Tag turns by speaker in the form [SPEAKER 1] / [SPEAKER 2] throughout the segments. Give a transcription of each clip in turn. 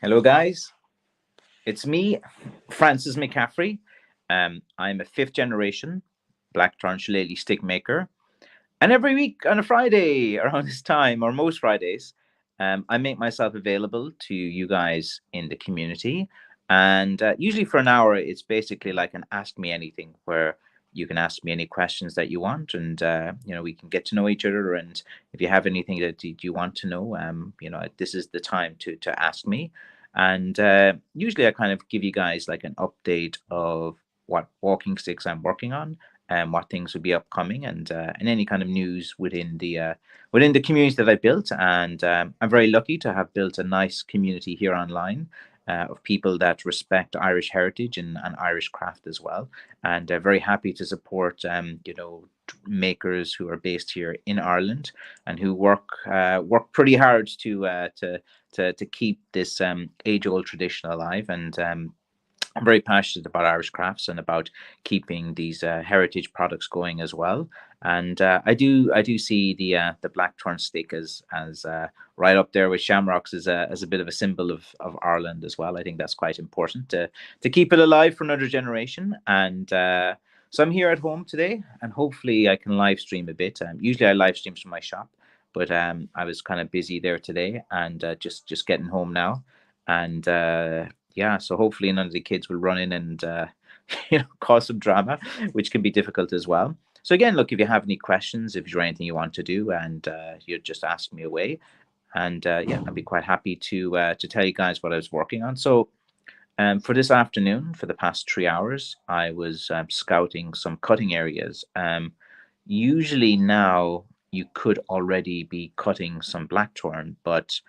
[SPEAKER 1] Hello, guys. It's me, Francis McCaffrey. I'm a fifth generation Blackthorn Shillelagh stick maker. And every week on a Friday around this time, or most Fridays, I make myself available to you guys in the community. And usually for an hour, it's basically like an Ask Me Anything where you can ask me any questions that you want, and we can get to know each other. And if you have anything that you want to know, this is the time to ask me. And usually, I kind of give you guys like an update of what walking sticks I'm working on and what things will be upcoming and any kind of news within the community that I built. And I'm very lucky to have built a nice community here online of people that respect Irish heritage and Irish craft as well. And very happy to support makers who are based here in Ireland and who work pretty hard to keep this age old tradition alive. And I'm very passionate about Irish crafts and about keeping these heritage products going as well. And I do see the blackthorn stick as right up there with shamrocks as a bit of a symbol of Ireland as well. I think that's quite important to keep it alive for another generation. And so I'm here at home today, and hopefully I can live stream a bit. Usually I live stream from my shop, but I was kind of busy there today, and just getting home now. And yeah, so hopefully none of the kids will run in and cause some drama, which can be difficult as well. So again, look, if you have any questions, if there's anything you want to do, and you just ask me away, and yeah, I'd be quite happy to tell you guys what I was working on. So for this afternoon, for the past 3 hours, I was scouting some cutting areas. Usually now you could already be cutting some blackthorn, but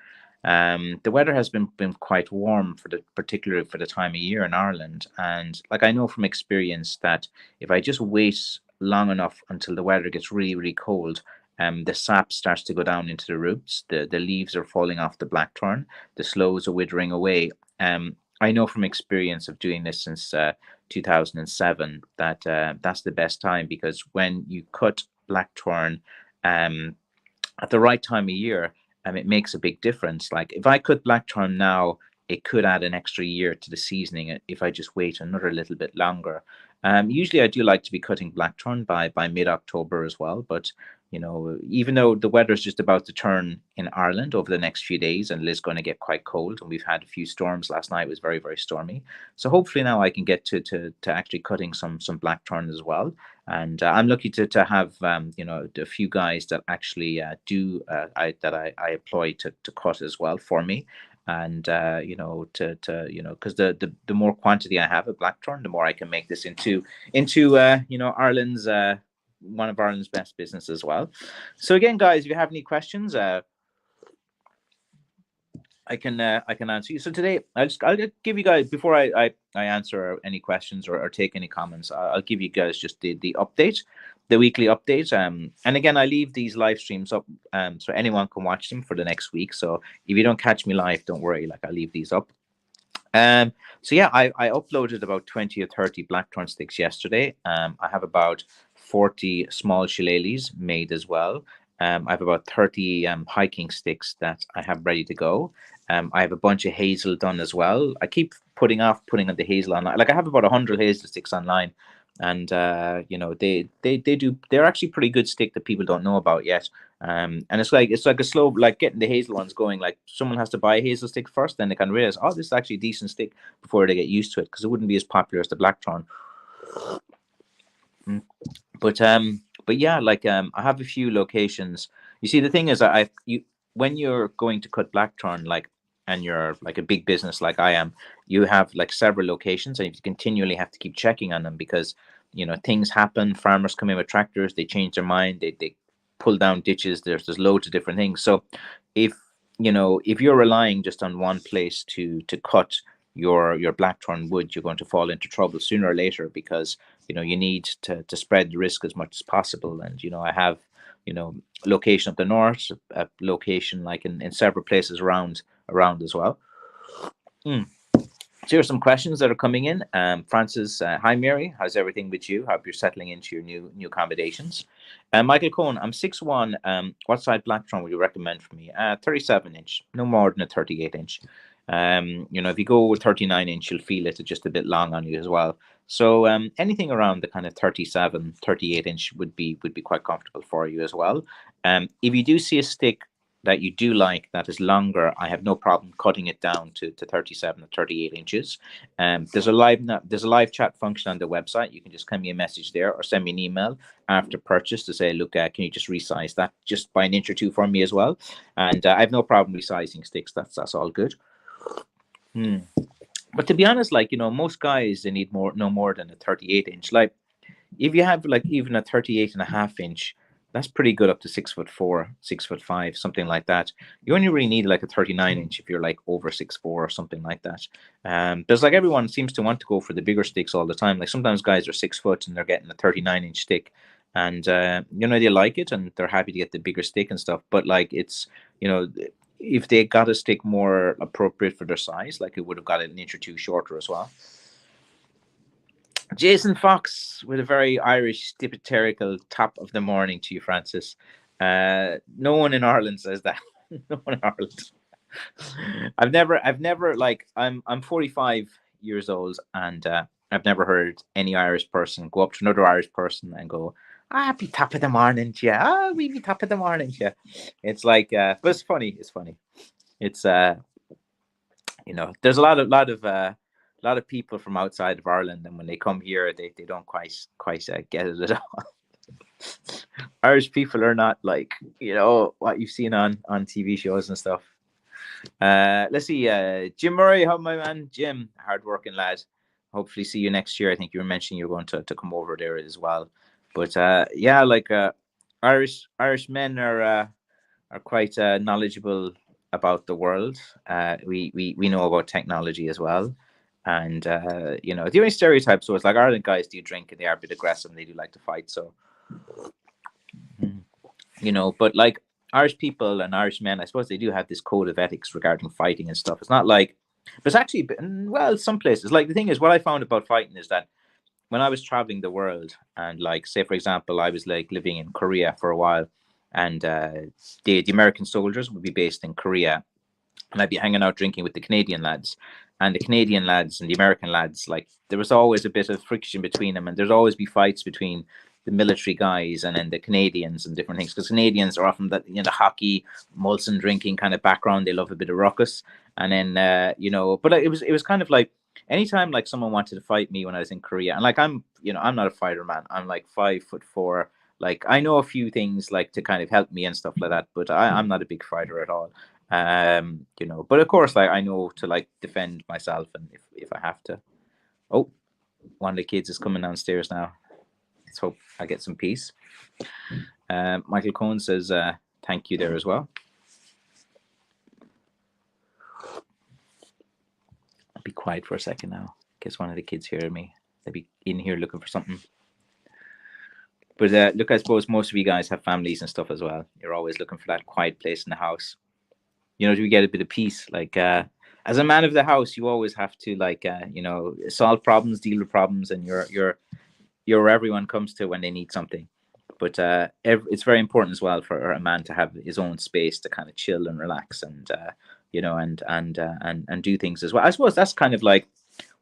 [SPEAKER 1] the weather has been quite warm for the particularly for the time of year in Ireland, and like I know from experience that if I just wait long enough until the weather gets really cold, the sap starts to go down into the roots. The leaves are falling off the blackthorn. The sloes are withering away. I know from experience of doing this since 2007 that that's the best time, because when you cut blackthorn um, at the right time of year, it makes a big difference. Like if I cut blackthorn now, it could add an extra year to the seasoning if I just wait another little bit longer. Usually, I do like to be cutting blackthorn by mid October as well. But even though the weather is just about to turn in Ireland over the next few days, and it is going to get quite cold, and we've had a few storms last night, it was very stormy. So hopefully now I can get to actually cutting some blackthorn as well. And I'm lucky to have a few guys that actually I employ to cut as well for me. And because the more quantity I have of blackthorn, the more I can make this into Ireland's one of Ireland's best business as well. So again, guys, if you have any questions, I can answer you. So today, I'll give you guys, before I answer any questions or take any comments, I'll give you guys just the update, the weekly update. And again, I leave these live streams up so anyone can watch them for the next week. So if you don't catch me live, don't worry. Like, I leave these up. So yeah, I uploaded about 20 or 30 blackthorn sticks yesterday. I have about 40 small shillelaghs made as well. I have about 30 hiking sticks that I have ready to go. I have a bunch of hazel done as well. I keep putting off putting on the hazel online. Like, I have about 100 hazel sticks online, and they're actually pretty good stick that people don't know about yet. And it's like a slow, like getting the hazel ones going. Like, someone has to buy a hazel stick first, then they can realize, oh, this is actually a decent stick, before they get used to it, because it wouldn't be as popular as the blackthorn. Mm. But yeah, like I have a few locations. You see, the thing is, when you're going to cut blackthorn, like, and you're like a big business like I am, you have like several locations, and you continually have to keep checking on them, because things happen. Farmers come in with tractors, they change their mind, they pull down ditches. There's loads of different things. So if if you're relying just on one place to cut your blackthorn wood, you're going to fall into trouble sooner or later, because you need to spread the risk as much as possible. And I have location up the north, a location like in several places around as well. Mm. So here's some questions that are coming in. Francis, hi Mary, how's everything with you? Hope you're settling into your new accommodations. Michael Cohen, I'm 6'1". What side blackthorn would you recommend for me? 37 inch, no more than a 38 inch. If you go with 39-inch, you'll feel it just a bit long on you as well. So anything around the kind of 37, 38-inch would be quite comfortable for you as well. If you do see a stick that you do like that is longer, I have no problem cutting it down to 37 or 38 inches. There's a live chat function on the website. You can just send me a message there or send me an email after purchase to say, look, can you just resize that just by an inch or two for me as well? And I have no problem resizing sticks. That's all good. But to be honest, most guys, they need no more than a 38-inch. Like if you have like even a 38.5-inch, that's pretty good up to 6'4", 6'5", something like that. You only really need like a 39-inch if you're like over 6'4" or something like that. There's like everyone seems to want to go for the bigger sticks all the time. Like sometimes guys are 6 foot and they're getting a 39-inch stick, and they like it and they're happy to get the bigger stick and stuff. But like it's if they got a stick more appropriate for their size, like it would have got an inch or two shorter as well. Jason Fox with a very Irish stereotypical top of the morning to you, Francis. No one in Ireland says that. No one in Ireland. I've never like I'm 45 years old, and I've never heard any Irish person go up to another Irish person and go, be top of the morning, yeah. We be top of the morning, yeah. It's like, but it's funny. It's funny. It's there's a lot of people from outside of Ireland, and when they come here, they don't quite get it at all. Irish people are not like what you've seen on TV shows and stuff. Let's see, Jim Murray, how my man Jim, hardworking lad. Hopefully see you next year. I think you were mentioning you're going to come over there as well. But Irish men are quite knowledgeable about the world. We know about technology as well. And the only stereotype, so it's like Ireland guys do drink and they are a bit aggressive and they do like to fight. So but like Irish people and Irish men, I suppose they do have this code of ethics regarding fighting and stuff. It's not like, but it's actually, well, some places, like the thing is, what I found about fighting is that when I was traveling the world, and like say for example, I was like living in Korea for a while, and the American soldiers would be based in Korea, and I'd be hanging out drinking with the Canadian lads. And the Canadian lads and the American lads, like there was always a bit of friction between them, and there'd always be fights between the military guys and then the Canadians and different things. Because Canadians are often that the hockey, Molson drinking kind of background. They love a bit of ruckus, and then but it was kind of like anytime like someone wanted to fight me when I was in Korea, and like I'm not a fighter, man. I'm like 5'4". Like I know a few things like to kind of help me and stuff like that, but I'm not a big fighter at all. But of course, like I know to like defend myself, and if I have to. Oh, one of the kids is coming downstairs now. Let's hope I get some peace. Michael Cohen says thank you there as well. I'll be quiet for a second now. Guess one of the kids hear me. They'll be in here looking for something. But look, I suppose most of you guys have families and stuff as well. You're always looking for that quiet place in the house. Do we get a bit of peace? Like as a man of the house, you always have to like solve problems, deal with problems, and you're where everyone comes to when they need something. But it's very important as well for a man to have his own space to kind of chill and relax, and and do things as well. I suppose that's kind of like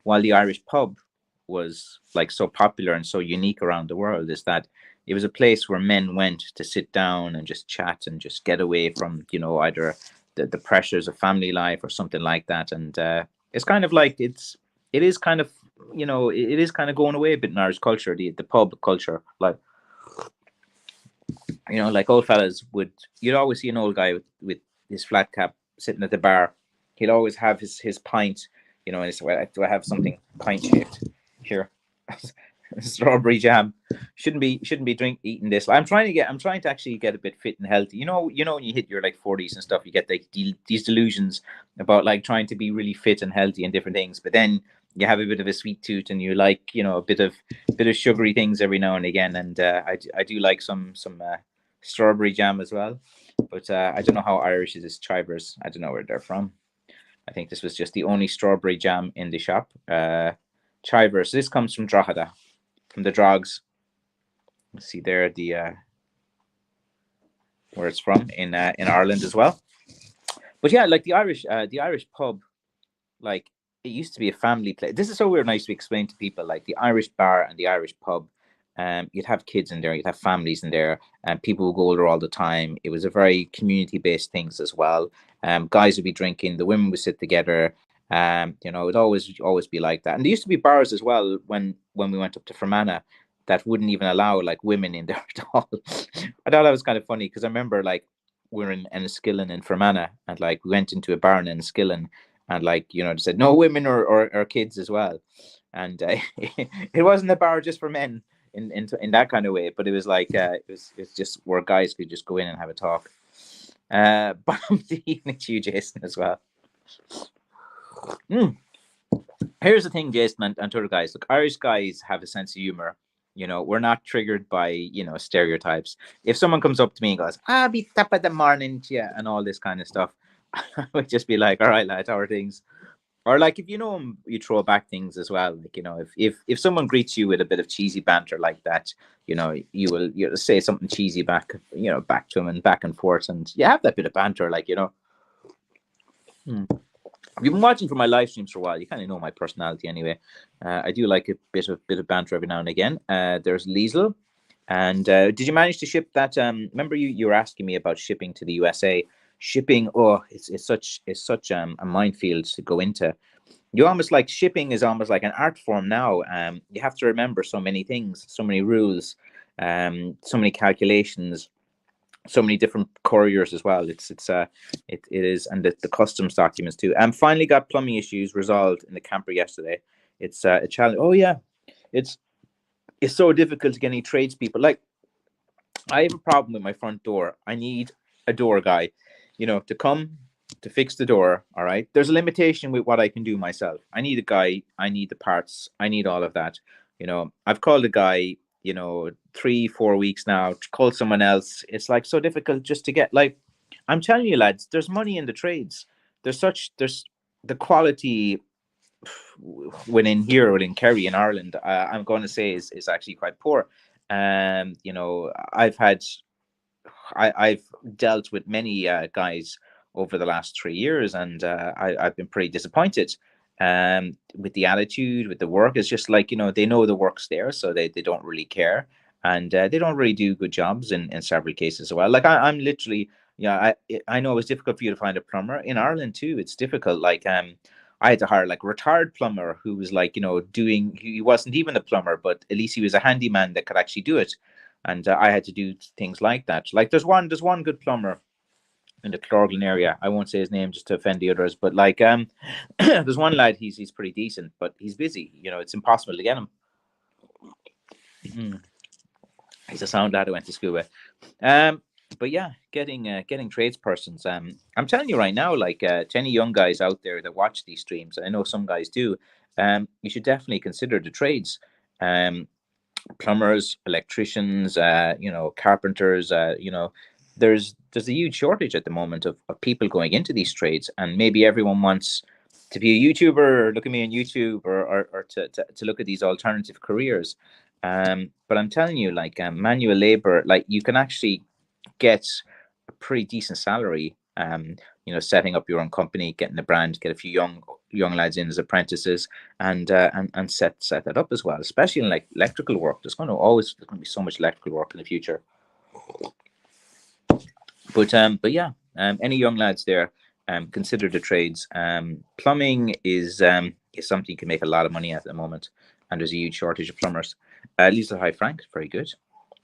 [SPEAKER 1] while the Irish pub was like so popular and so unique around the world, is that it was a place where men went to sit down and just chat and just get away from either the pressures of family life or something like that. And it's kind of like it is kind of going away a bit in Irish culture, the pub culture. Like like old fellas you'd always see an old guy with his flat cap sitting at the bar. He'd always have his pint, and he's like, do I have something pint shaped here? Strawberry jam. Shouldn't be eating this. I'm trying to actually get a bit fit and healthy. When you hit your like 40s and stuff, you get like these delusions about like trying to be really fit and healthy and different things, but then you have a bit of a sweet tooth and you like a bit of sugary things every now and again. And I do like some strawberry jam as well, but I don't know how Irish is this Chivers. I don't know where they're from. I think this was just the only strawberry jam in the shop. Chivers. This comes from Drogheda, from the Drogs. Let's see there where it's from in Ireland as well. But yeah, like the Irish pub like it used to be a family place. This is so weird. Nice to explain to people like the Irish bar and the Irish pub. You'd have kids in there, you'd have families in there, and people would go there all the time. It was a very community-based things as well. Guys would be drinking, the women would sit together. It'd always be like that. And there used to be bars as well when we went up to Fermanagh that wouldn't even allow like women in there at all. I thought that was kind of funny because I remember like we were in Enniskillen in Fermanagh, and like we went into a bar in Enniskillen, and like they said no women or kids as well, and it wasn't a bar just for men in that kind of way, but it was like it's just where guys could just go in and have a talk. Bottom of the evening to you, Jason, as well. Here's the thing, Jason and other guys. Look, Irish guys have a sense of humor. We're not triggered by stereotypes. If someone comes up to me and goes, be top of the morning to you," and all this kind of stuff, I would just be like, "All right, lads, how are things?" Or like if you know them, you throw back things as well. Like if someone greets you with a bit of cheesy banter like that, you'll say something cheesy back, back to them and back and forth, and you have that bit of banter, like. If you've been watching for my live streams for a while, you kind of know my personality anyway. I do like a bit of banter every now and again. There's Liesl. And did you manage to ship that? Remember you were asking me about shipping to the USA. Shipping, it's such a minefield to go into. You almost like shipping is almost like an art form now. You have to remember so many things, so many rules, so many calculations, so many different couriers as well. It is, and the customs documents too. Finally got plumbing issues resolved in the camper yesterday. It's a challenge. Oh yeah, it's so difficult to get any tradespeople. Like I have a problem with my front door. I need a door guy, to come to fix the door. All right. There's a limitation with what I can do myself. I need a guy. I need the parts. I need all of that. I've called a guy, 3-4 weeks now, to call someone else. It's like so difficult just to get, like, I'm telling you, lads, there's money in the trades. There's the quality within Kerry in Ireland, I'm going to say is actually quite poor. I've dealt with many guys over the last 3 years, and I've been pretty disappointed with the attitude, with the work. It's just like, they know the work's there, so they don't really care, and they don't really do good jobs in several cases as well. Like I'm literally, I know it's difficult for you to find a plumber in Ireland too. It's difficult. Like I had to hire like a retired plumber who was like, he wasn't even a plumber, but at least he was a handyman that could actually do it. And I had to do things like that. Like there's one good plumber in the Clorglen area. I won't say his name just to offend the others, but like there's one lad, he's pretty decent, but he's busy. It's impossible to get him. He's a sound lad I went to school with. But yeah, getting tradespersons. I'm telling you right now, like to any young guys out there that watch these streams, I know some guys do. You should definitely consider the trades. Plumbers, electricians, carpenters. There's a huge shortage at the moment of people going into these trades, and maybe everyone wants to be a YouTuber, or look at me on YouTube, or to look at these alternative careers. But I'm telling you, like manual labor, like you can actually get a pretty decent salary. Setting up your own company, getting a brand, get a few young lads in as apprentices, and set that up as well. Especially in like electrical work, there's going to be so much electrical work in the future. But yeah, any young lads there, consider the trades. Plumbing is something you can make a lot of money at the moment, and there's a huge shortage of plumbers. Lisa, hi Frank, very good.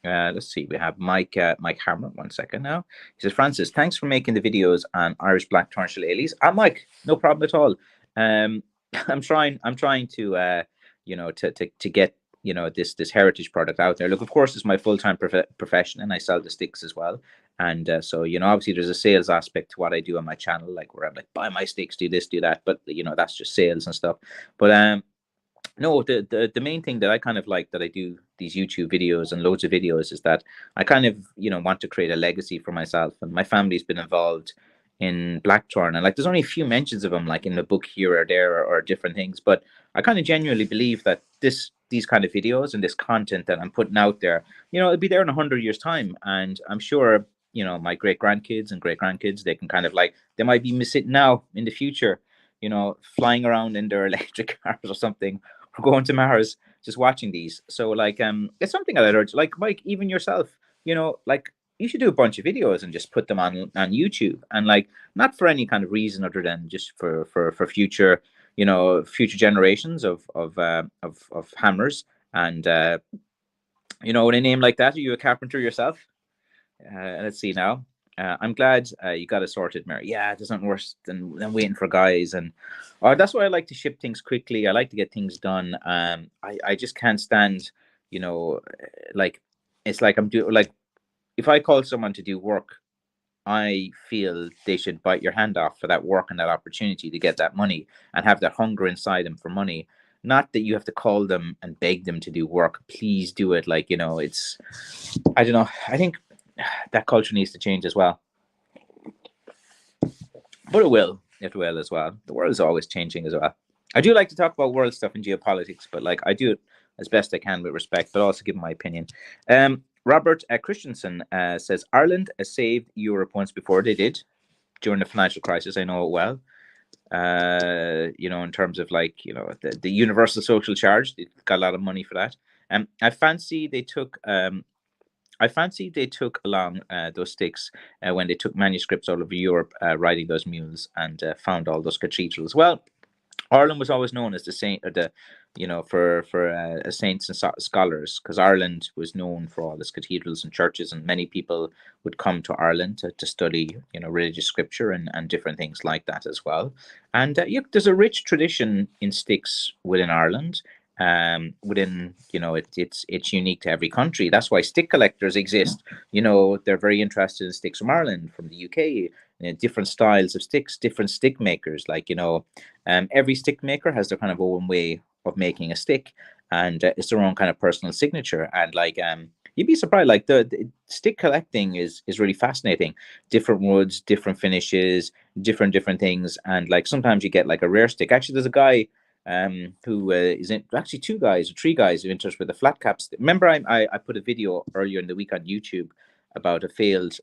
[SPEAKER 1] Let's see, we have Mike Hammeron. 1 second now. He says, Francis, thanks for making the videos on Irish Blackthorn Shillelaghs. Mike, no problem at all. I'm trying to to get this heritage product out there. Look, of course, it's my full-time profession, and I sell the sticks as well. And so obviously there's a sales aspect to what I do on my channel, like where I'm like, buy my sticks, do this, do that. But that's just sales and stuff. But no, the main thing that I kind of like that I do these YouTube videos and loads of videos is that I kind of want to create a legacy for myself, and my family's been involved in Blackthorn, and like there's only a few mentions of them like in the book here or there, or different things, but I kind of genuinely believe that these kind of videos and this content that I'm putting out there, it'll be there in 100 years time, and I'm sure my great grandkids and great grandkids, they can kind of like, they might be missing now in the future. flying around in their electric cars or something, or going to Mars, just watching these. So like, it's something that I heard. Like Mike, even yourself, like you should do a bunch of videos and just put them on YouTube, and like not for any kind of reason other than just for future, future generations of hammers. And with a name like that, are you a carpenter yourself? Let's see now. I'm glad you got it sorted, Mary. Yeah, there's nothing worse than waiting for guys, and that's why I like to ship things quickly. I like to get things done. I just can't stand, like it's like I'm doing like if I call someone to do work, I feel they should bite your hand off for that work and that opportunity to get that money and have that hunger inside them for money. Not that you have to call them and beg them to do work. Please do it. Like, it's, I don't know. I think that culture needs to change as well. But it will. It will as well. The world is always changing as well. I do like to talk about world stuff and geopolitics, but like I do it as best I can with respect, but also give my opinion. Robert Christensen says Ireland saved Europe once before. They did during the financial crisis. I know it well. In terms of like the universal social charge, they got a lot of money for that. I fancy they took along those sticks when they took manuscripts all over Europe, riding those mules, and found all those cathedrals. Well, Ireland was always known as the saint, or for saints and scholars, because Ireland was known for all its cathedrals and churches, and many people would come to Ireland to study, religious scripture and different things like that as well. And there's a rich tradition in sticks within Ireland. It's unique to every country. That's why stick collectors exist. They're very interested in sticks from Ireland, from the UK, different styles of sticks, different stick makers. Like every stick maker has their kind of own way of making a stick, and it's their own kind of personal signature. And like you'd be surprised, like the stick collecting is really fascinating. Different woods, different finishes, different things, and like sometimes you get like a rare stick. Actually, there's a guy who is in, actually two guys or three guys who are interested with the flat caps. Remember, I put a video earlier in the week on YouTube about a failed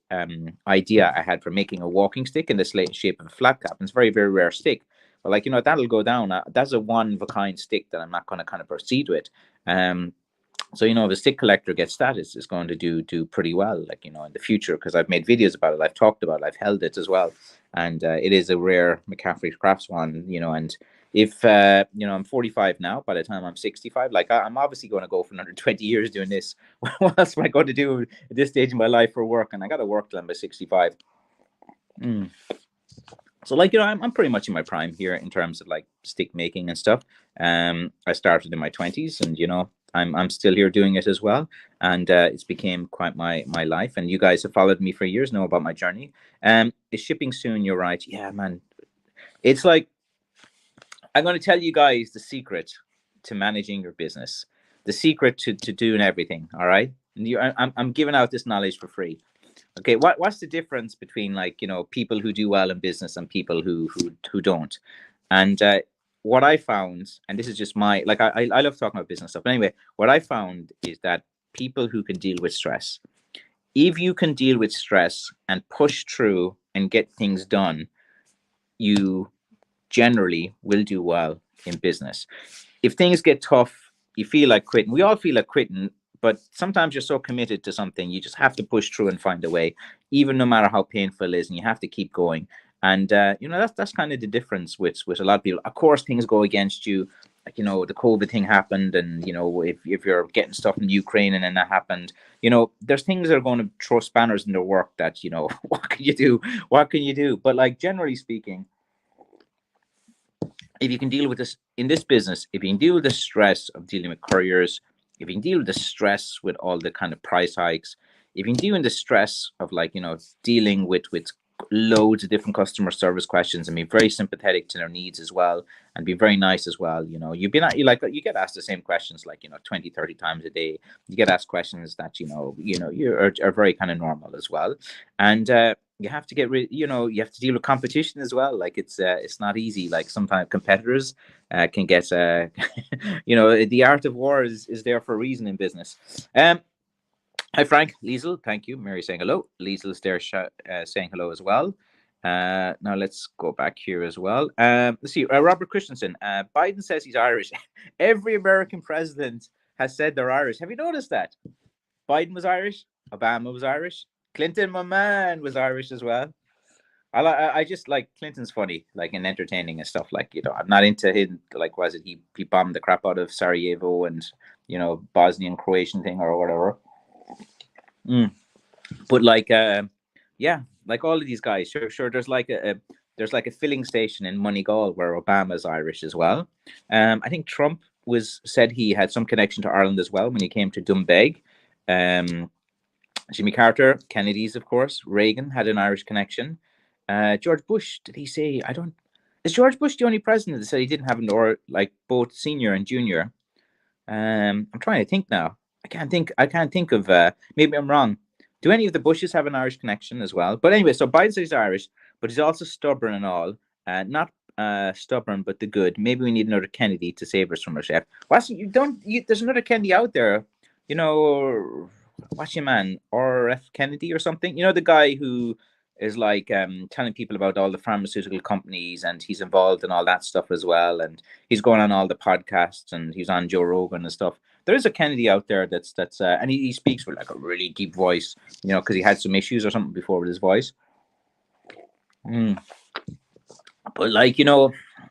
[SPEAKER 1] idea I had for making a walking stick in the shape of a flat cap. And it's a very, very rare stick. But like, that'll go down. That's a one of a kind stick that I'm not going to kind of proceed with. So if a stick collector gets that, it's going to do pretty well, like in the future, because I've made videos about it, I've talked about it, I've held it as well, and it is a rare McCaffrey crafts one, and if I'm 45 now, by the time I'm 65, like I'm obviously going to go for another 20 years doing this. What else am I going to do at this stage of my life for work? And I got to work till I'm 65. So like I'm pretty much in my prime here in terms of like stick making and stuff. I started in my 20s, and I'm still here doing it as well, and it's became quite my life. And you guys have followed me for years, know about my journey. Is shipping soon? You're right. Yeah, man. It's like I'm going to tell you guys the secret to managing your business, the secret to doing everything. All right, and I'm giving out this knowledge for free. Okay, what's the difference between like people who do well in business and people who don't? And what I found, and this is just my like I love talking about business stuff. But anyway, what I found is that people who can deal with stress, if you can deal with stress and push through and get things done, you generally will do well in business. If things get tough, you feel like quitting. We all feel like quitting, but sometimes you're so committed to something, you just have to push through and find a way, even no matter how painful it is, and you have to keep going. And that's kind of the difference with a lot of people. Of course, things go against you. Like the COVID thing happened, and if you're getting stuff in Ukraine and then that happened, there's things that are going to throw spanners in the work. That what can you do? What can you do? But like generally speaking, if you can deal with this in this business, if you can deal with the stress of dealing with couriers, if you can deal with the stress with all the kind of price hikes, if you can deal with the stress of like dealing with loads of different customer service questions and be very sympathetic to their needs as well, and be very nice as well, you get asked the same questions like 20 30 times a day. You get asked questions that you are very kind of normal as well. And you have to you have to deal with competition as well. Like it's not easy. Like sometimes competitors can get the art of war is there for a reason in business. Hi Frank, Liesel, thank you. Mary saying hello. Liesel's there saying hello as well. Now let's go back here as well. Let's see. Robert Christensen. Biden says he's Irish. Every American president has said they're Irish. Have you noticed that? Biden was Irish. Obama was Irish. Clinton, my man, was Irish as well. I just like Clinton's funny, like and entertaining and stuff. Like I'm not into him. Like was it he bombed the crap out of Sarajevo and Bosnian Croatian thing or whatever. But like yeah, like all of these guys, sure. There's like a filling station in Moneygall where Obama's Irish as well. I think Trump said he had some connection to Ireland as well when he came to Doonbeg. Jimmy Carter, Kennedy's, of course. Reagan had an Irish connection. George Bush, did he say? I don't. Is George Bush the only president that said he didn't have an or like both senior and junior? I'm trying to think now. I can't think of. Maybe I'm wrong. Do any of the Bushes have an Irish connection as well? But anyway, so Biden says he's Irish, but he's also stubborn and all. Not stubborn, but the good. Maybe we need another Kennedy to save us from our chef. There's another Kennedy out there. What's your man? R.F. Kennedy or something? The guy who is like telling people about all the pharmaceutical companies, and he's involved in all that stuff as well. And he's going on all the podcasts, and he's on Joe Rogan and stuff. There is a Kennedy out there that's and he speaks with like a really deep voice, because he had some issues or something before with his voice. But like,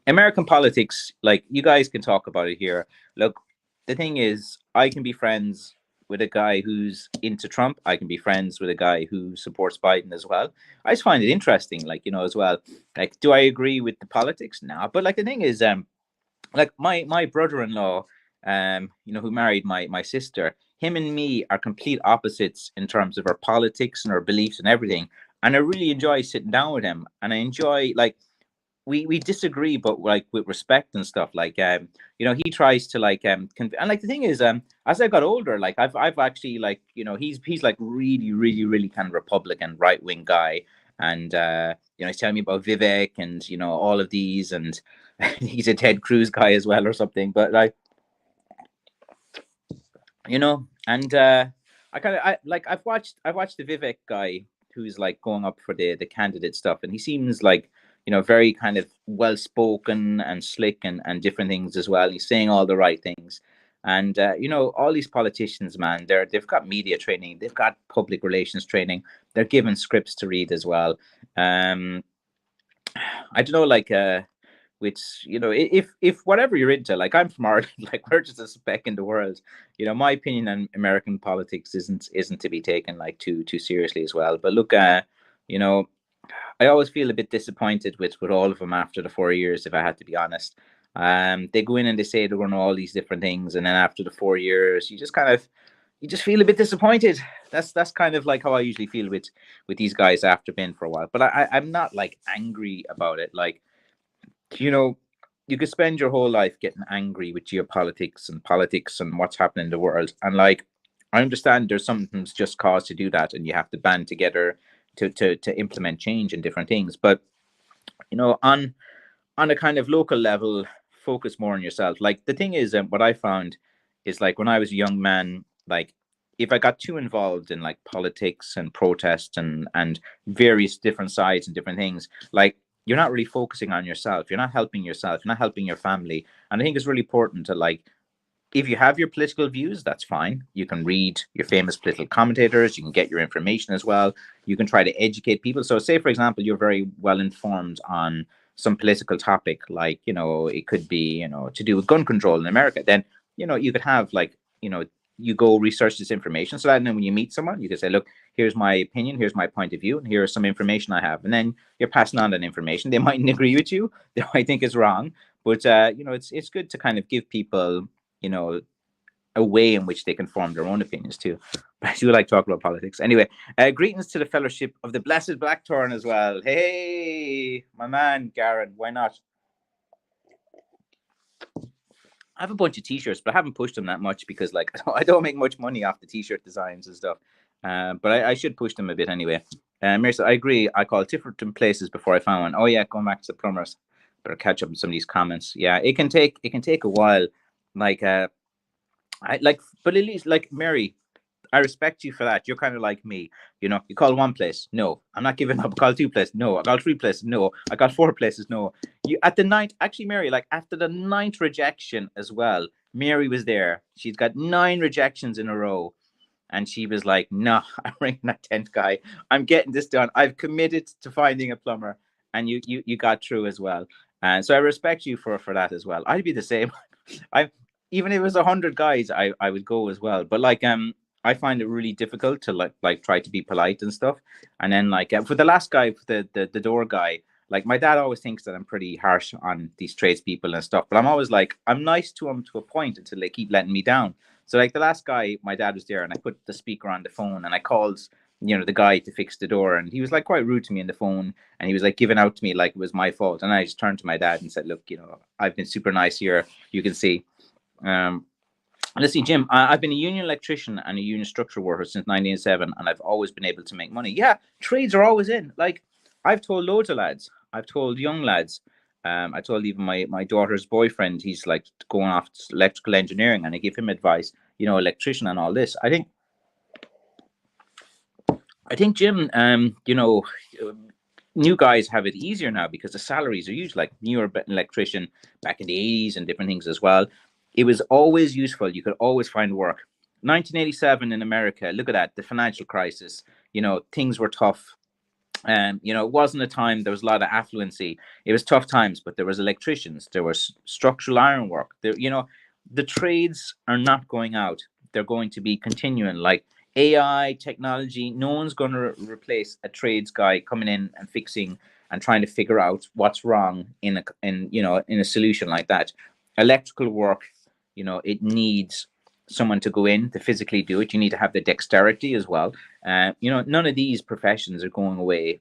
[SPEAKER 1] American politics, like you guys can talk about it here. Look, the thing is, I can be friends with a guy who's into Trump. I can be friends with a guy who supports Biden as well. I just find it interesting, like, as well. Like, do I agree with the politics? No, but like the thing is, like my brother-in-law, who married my sister, him and me are complete opposites in terms of our politics and our beliefs and everything. And I really enjoy sitting down with him, and I enjoy like we disagree, but like with respect and stuff. Like he tries to like and like the thing is, as I got older, like I've actually like he's like really really really kind of Republican right wing guy, and he's telling me about Vivek and all of these, and he's a Ted Cruz guy as well or something. But like and I've watched the Vivek guy who's like going up for the candidate stuff, and he seems like very kind of well spoken and slick and different things as well. He's saying all the right things, and all these politicians, man, they've got media training, they've got public relations training, they're given scripts to read as well. I don't know, like which if whatever you're into, like I'm from Ireland, like we're just a speck in the world. My opinion on American politics isn't to be taken like too seriously as well. But look, I always feel a bit disappointed with all of them after the 4 years, if I had to be honest. They go in and they say they're going to all these different things, and then after the 4 years, you just feel a bit disappointed. That's kind of like how I usually feel with these guys after being for a while. But I'm not like angry about it. Like, you could spend your whole life getting angry with geopolitics and politics and what's happening in the world. And like, I understand there's sometimes just cause to do that, and you have to band together to implement change in different things. But on a kind of local level, focus more on yourself. Like the thing is, what I found is like when I was a young man, like if I got too involved in like politics and protests and various different sides and different things, like you're not really focusing on yourself. You're not helping yourself. You're not helping your family. And I think it's really important to like, if you have your political views, that's fine. You can read your famous political commentators. You can get your information as well. You can try to educate people. So say, for example, you're very well informed on some political topic, like, it could be, to do with gun control in America. Then, you could have like, you go research this information so that and then when you meet someone, you can say, look, here's my opinion, here's my point of view, and here's some information I have. And then you're passing on that information. They mightn't agree with you. They might think it's wrong. But, it's good to kind of give people, a way in which they can form their own opinions too. But I do like talking about politics. Anyway, greetings to the Fellowship of the Blessed Blackthorn as well. Hey, my man, Garen, why not? I have a bunch of t-shirts, but I haven't pushed them that much because like I don't make much money off the t-shirt designs and stuff. But I should push them a bit anyway. Mirza, I agree. I called different places before I found one. Oh yeah, going back to the plumbers. Better catch up on some of these comments. Yeah, it can take a while. Like but at least like Mary, I respect you for that. You're kind of like me. You know, you call one place, no, I'm not giving up. I call two places, no. I call three places, no. I got four places, no. You at the ninth, actually, Mary, like after the ninth rejection as well, Mary was there. She's got 9 rejections in a row. And she was like, no, I'm ringing that 10th guy. I'm getting this done. I've committed to finding a plumber. And you got through as well. And so I respect you for that as well. I'd be the same. I even if it was 100 guys, I would go as well. But like I find it really difficult to like try to be polite and stuff. And then like for the last guy, the door guy, like my dad always thinks that I'm pretty harsh on these tradespeople and stuff. But I'm always like, I'm nice to them to a point until they keep letting me down. So like the last guy, my dad was there, and I put the speaker on the phone, and I called, the guy to fix the door, and he was like quite rude to me on the phone, and he was like giving out to me like it was my fault, and I just turned to my dad and said, look, I've been super nice here, you can see. Let's see, Jim. I've been a union electrician and a union structural worker since 1987, and I've always been able to make money. Yeah, trades are always in. Like I've told loads of lads, I've told young lads. I told even my daughter's boyfriend, he's like going off electrical engineering, and I give him advice, electrician and all this. I think, Jim, new guys have it easier now because the salaries are huge. Like newer electrician back in the 80s and different things as well. It was always useful. You could always find work. 1987 in America, look at that, the financial crisis. Things were tough. It wasn't a time there was a lot of affluency. It was tough times, but there was electricians, there was structural ironwork. The trades are not going out. They're going to be continuing. Like AI technology, no one's going to replace a trades guy coming in and fixing and trying to figure out what's wrong in a solution like that. Electrical work, it needs someone to go in to physically do it. You need to have the dexterity as well. None of these professions are going away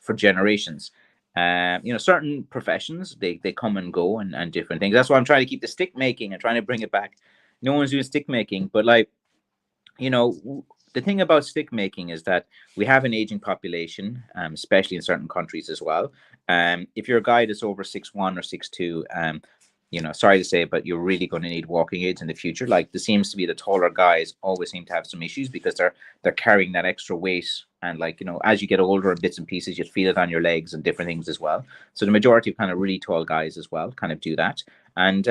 [SPEAKER 1] for generations. Certain professions, they come and go and different things. That's why I'm trying to keep the stick making and trying to bring it back. No one's doing stick making, but like, the thing about stick making is that we have an aging population, especially in certain countries as well. If you're a guy that's over 6'1" or 6'2", sorry to say, but you're really going to need walking aids in the future. Like there seems to be the taller guys always seem to have some issues because they're carrying that extra weight. And like, as you get older in bits and pieces, you feel it on your legs and different things as well. So the majority of kind of really tall guys as well kind of do that. And,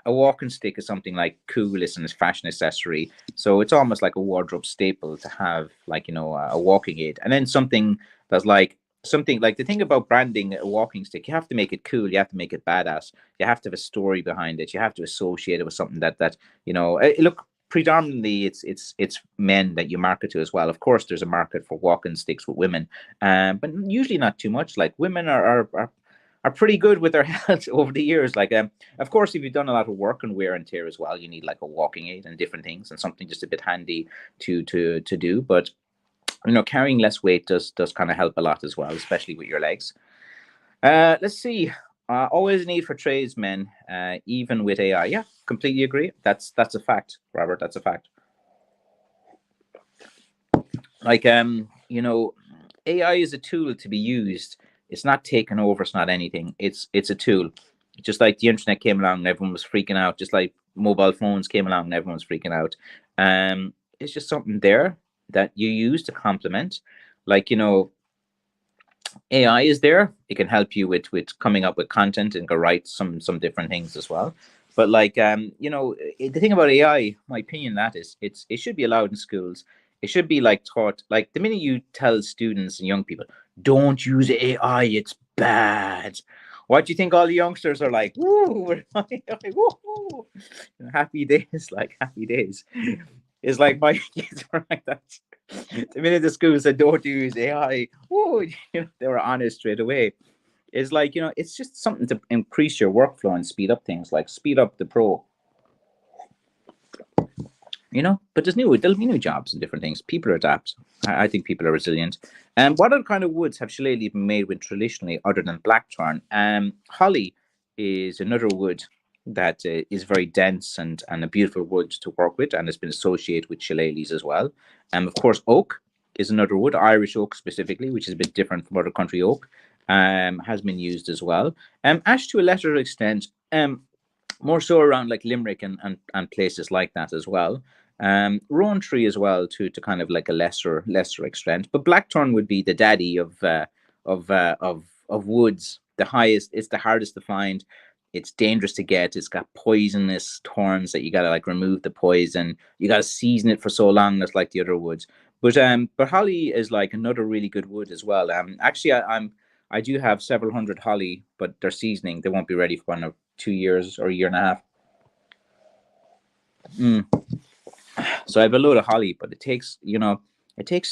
[SPEAKER 1] a walking stick is something like cool, it's a fashion accessory. So it's almost like a wardrobe staple to have like, a walking aid. And then something that's like, the thing about branding a walking stick, you have to make it cool, you have to make it badass, you have to have a story behind it, you have to associate it with something that look, predominantly it's men that you market to as well. Of course there's a market for walking sticks with women, but usually not too much. Like women are pretty good with their health over the years. Like of course if you've done a lot of work and wear and tear as well, you need like a walking aid and different things and something just a bit handy to do. But carrying less weight does kind of help a lot as well, especially with your legs. Let's see. Always a need for tradesmen, even with AI. Yeah, completely agree. That's a fact, Robert. That's a fact. Like AI is a tool to be used. It's not taken over. It's not anything. It's a tool. Just like the internet came along and everyone was freaking out. Just like mobile phones came along and everyone was freaking out. It's just something there that you use to complement. Like AI is there. It can help you with coming up with content and go write some different things as well. But like the thing about AI, my opinion, that is it should be allowed in schools. It should be like taught. Like the minute you tell students and young people, don't use AI, it's bad. What do you think all the youngsters are like? Woo, woo, happy days, like happy days. It's like my kids were like that. The minute the school said don't use AI, whoa, they were on it straight away. It's like, it's just something to increase your workflow and speed up things, like speed up the pro. But there'll be new jobs and different things. People adapt. I think people are resilient. And what other kind of woods have shillelagh been made with traditionally other than blackthorn? Holly is another wood that is very dense and a beautiful wood to work with, and has been associated with shillelaghs as well. Of course, oak is another wood, Irish oak specifically, which is a bit different from other country oak, has been used as well. Ash to a lesser extent, more so around like Limerick and places like that as well. Rowan tree as well to kind of like a lesser extent. But blackthorn would be the daddy of woods. The highest, it's the hardest to find. It's dangerous to get. It's got poisonous thorns that you gotta like remove the poison. You gotta season it for so long. That's like the other woods. But holly is like another really good wood as well. Actually, I do have several hundred holly, but they're seasoning. They won't be ready for 2 years or a year and a half. So I have a load of holly, but it takes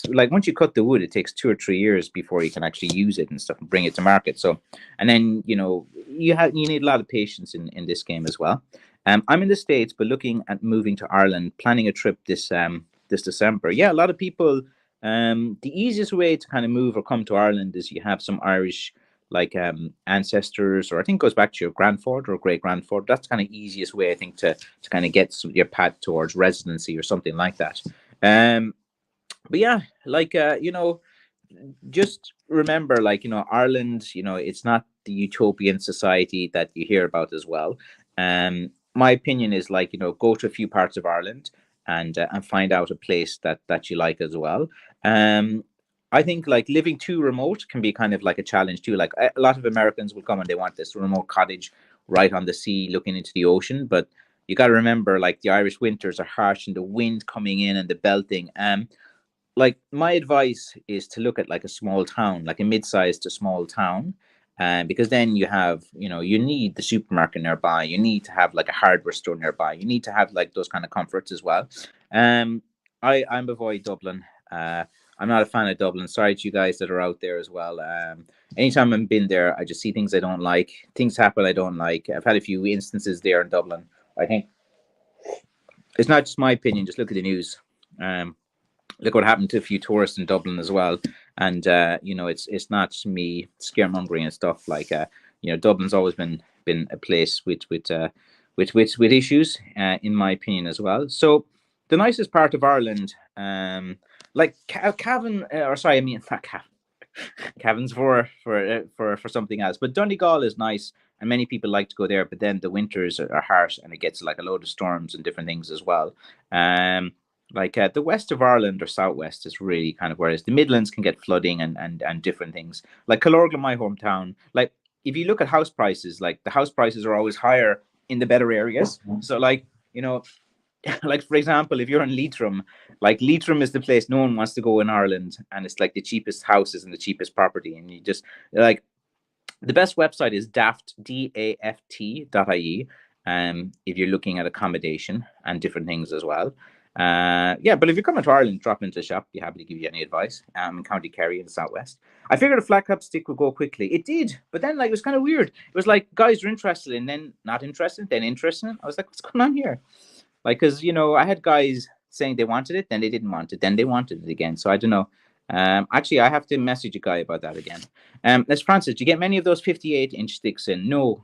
[SPEAKER 1] like once you cut the wood, it takes 2 or 3 years before you can actually use it and stuff and bring it to market. So, and then you need a lot of patience in this game as well. I'm in the States, but looking at moving to Ireland, planning a trip this December. Yeah, a lot of people. The easiest way to kind of move or come to Ireland is you have some Irish like ancestors, or I think it goes back to your grandfather or great grandfather. That's kind of easiest way I think to kind of get your path towards residency or something like that. But yeah, like just remember, like Ireland, it's not the utopian society that you hear about as well. My opinion is like go to a few parts of Ireland and find out a place that you like as well. I think like living too remote can be kind of like a challenge too. Like a lot of Americans will come and they want this remote cottage right on the sea looking into the ocean, but you got to remember like the Irish winters are harsh and the wind coming in and the belting. Like my advice is to look at like a small town, like a mid-sized to small town, because then you need the supermarket nearby, you need to have like a hardware store nearby, you need to have like those kind of comforts as well. Um, I'm avoid Dublin. I'm not a fan of Dublin. Sorry to you guys that are out there as well. Anytime I've been there, I just see things I don't like. Things happen I don't like. I've had a few instances there in Dublin. I think it's not just my opinion. Just look at the news. Look what happened to a few tourists in Dublin as well. And it's not me scaremongering and stuff. Like Dublin's always been a place with issues, in my opinion as well. So the nicest part of Ireland, like Cavan, or sorry, I mean not Cavan. Cavan's for something else. But Donegal is nice, and many people like to go there. But then the winters are harsh, and it gets like a load of storms and different things as well. Like the west of Ireland or southwest is really kind of whereas the Midlands can get flooding and different things. Like Killorgley, my hometown, like if you look at house prices, like the house prices are always higher in the better areas. So like like for example, if you're in Leitrim, like Leitrim is the place no one wants to go in Ireland, and it's like the cheapest houses and the cheapest property, and you just like the best website is daft.ie. If you're looking at accommodation and different things as well. Yeah, but if you're coming to Ireland, drop into the shop. Be happy to give you any advice. In County Kerry in the southwest. I figured a flat cap stick would go quickly. It did, but then like it was kind of weird. It was like guys are interested and then not interested, then interested. I was like, what's going on here? Like, because I had guys saying they wanted it, then they didn't want it, then they wanted it again. So I don't know. Actually, I have to message a guy about that again. Let's Francis, do you get many of those 58-inch sticks in? No.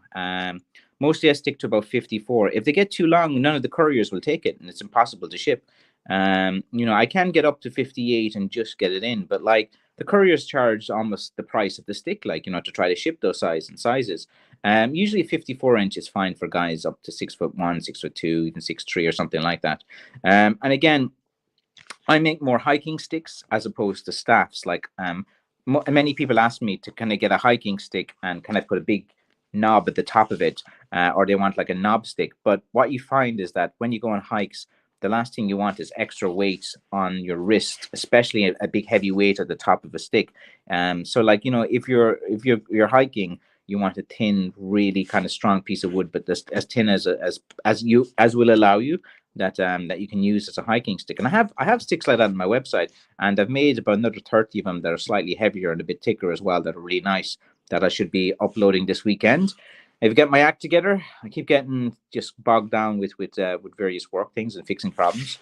[SPEAKER 1] Mostly I stick to about 54. If they get too long, none of the couriers will take it, and it's impossible to ship. I can get up to 58 and just get it in, but like the couriers charge almost the price of the stick, like to try to ship those sizes. Usually 54-inch is fine for guys up to 6'1", 6'2", even 6'3", or something like that. And again, I make more hiking sticks as opposed to staffs. Like many people ask me to kind of get a hiking stick and kind of put a big knob at the top of it, or they want like a knob stick. But what you find is that when you go on hikes, the last thing you want is extra weight on your wrist, especially a big heavy weight at the top of a stick. So like if you're hiking, you want a thin, really kind of strong piece of wood, but as thin as will allow you that you can use as a hiking stick. And I have sticks like that on my website, and I've made about another 30 of them that are slightly heavier and a bit thicker as well, that are really nice, that I should be uploading this weekend. If I get my act together, I keep getting just bogged down with various work things and fixing problems.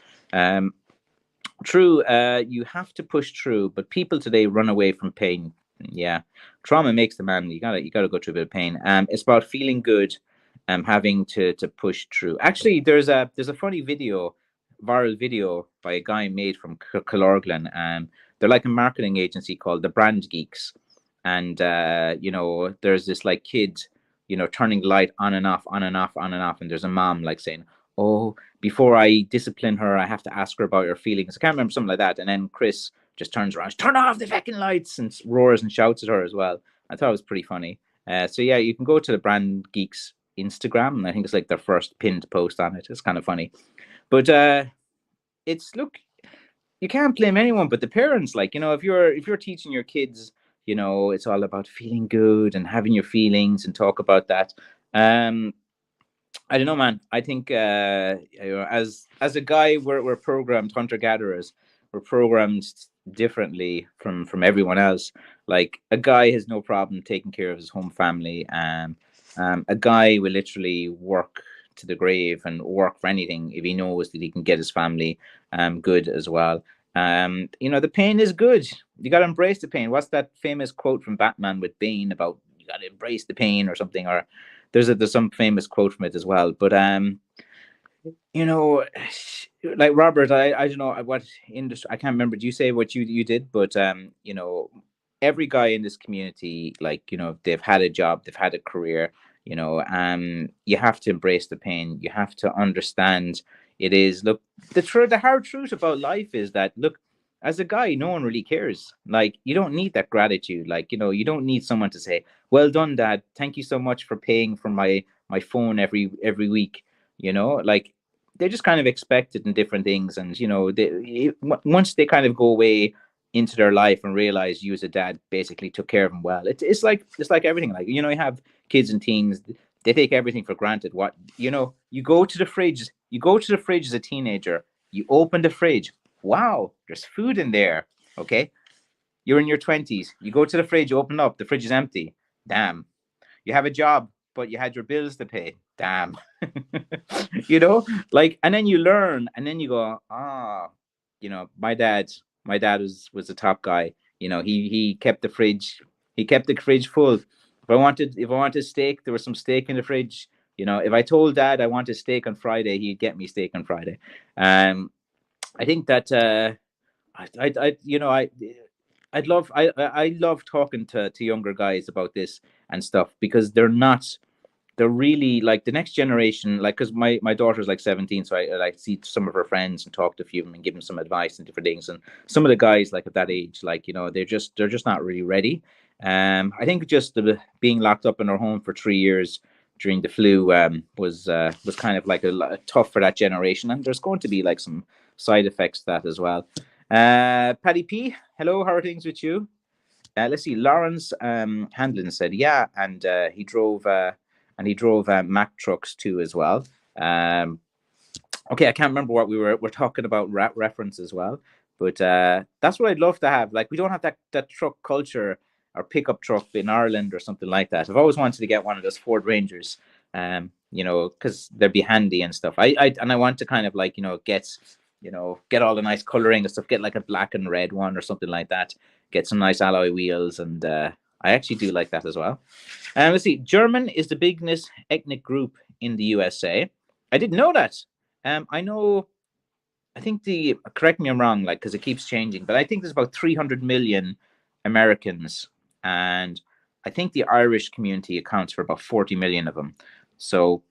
[SPEAKER 1] True, you have to push through, but people today run away from pain. Yeah, trauma makes the man. You gotta go through a bit of pain. It's about feeling good, having to push through. Actually, there's a funny viral video by a guy made from Killorgley. They're like a marketing agency called the Brand Geeks, and there's this like kid, turning the light on and off, on and off, on and off, and there's a mom like saying, oh, before I discipline her, I have to ask her about her feelings. I can't remember, something like that. And then Chris just turns around, turn off the fucking lights, and roars and shouts at her as well. I thought it was pretty funny. So yeah, you can go to the Brand Geeks Instagram, and I think it's like their first pinned post on it. It's kind of funny, but it's, look, you can't blame anyone but the parents. Like, if you're teaching your kids, it's all about feeling good and having your feelings and talk about that. I don't know, man. I think as a guy, we're programmed hunter gatherers. We're programmed differently from everyone else. Like, a guy has no problem taking care of his home family. A guy will literally work to the grave and work for anything if he knows that he can get his family good as well. The pain is good. You got to embrace the pain. What's that famous quote from Batman with Bane about you got to embrace the pain or something? Or there's some famous quote from it as well. But you know, like Robert, I don't know what industry. I can't remember. Do you say what you did? But every guy in this community, like, they've had a job, they've had a career. You have to embrace the pain. You have to understand it is. Look, the hard truth about life is that, look, as a guy, no one really cares. Like, you don't need that gratitude. Like, you don't need someone to say, "Well done, Dad. Thank you so much for paying for my phone every week." Like, they're just kind of expected in different things, and once they kind of go away into their life and realize you as a dad basically took care of them well. It's like everything. Like, you have kids and teens, they take everything for granted. You go to the fridge, as a teenager, you open the fridge. Wow, there's food in there. Okay. You're in your 20s. You go to the fridge, you open up, the fridge is empty. Damn. You have a job, but you had your bills to pay. Damn. Like, and then you learn, and then you go, my dad was a top guy. He kept the fridge full. If I wanted steak, there was some steak in the fridge. If I told Dad I wanted steak on Friday, he'd get me steak on Friday. I think that I love talking to younger guys about this and stuff, because they're really like the next generation. Like, because my daughter's like 17, so I like see some of her friends and talk to a few of them and give them some advice and different things. And some of the guys, like, at that age, like, they're just not really ready. I think just being locked up in our home for 3 years during the flu was kind of like tough for that generation, and there's going to be like some side effects to that as well. Paddy P, hello, how are things with you? Let's see. Lawrence Handlin said, yeah, and he drove Mack trucks too as well. Okay, I can't remember what we're talking about reference as well, but that's what I'd love to have. Like, we don't have that truck culture or pickup truck in Ireland or something like that. I've always wanted to get one of those Ford Rangers, because they'd be handy and stuff. I want to kind of like get all the nice coloring and stuff. Get like a black and red one or something like that. Get some nice alloy wheels, and I actually do like that as well. Let's see. German is the biggest ethnic group in the USA. I didn't know that. I think correct me if I'm wrong, like, because it keeps changing, but I think there's about 300 million Americans, and I think the Irish community accounts for about 40 million of them. So,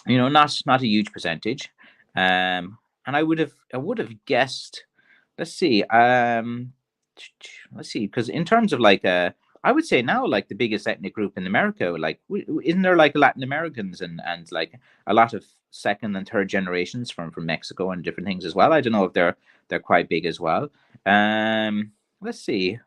[SPEAKER 1] not a huge percentage. And I would have guessed. Let's see. Because in terms of like I would say now, like, the biggest ethnic group in America, like, isn't there like Latin Americans and like a lot of second and third generations from Mexico and different things as well? I don't know if they're quite big as well. Let's see.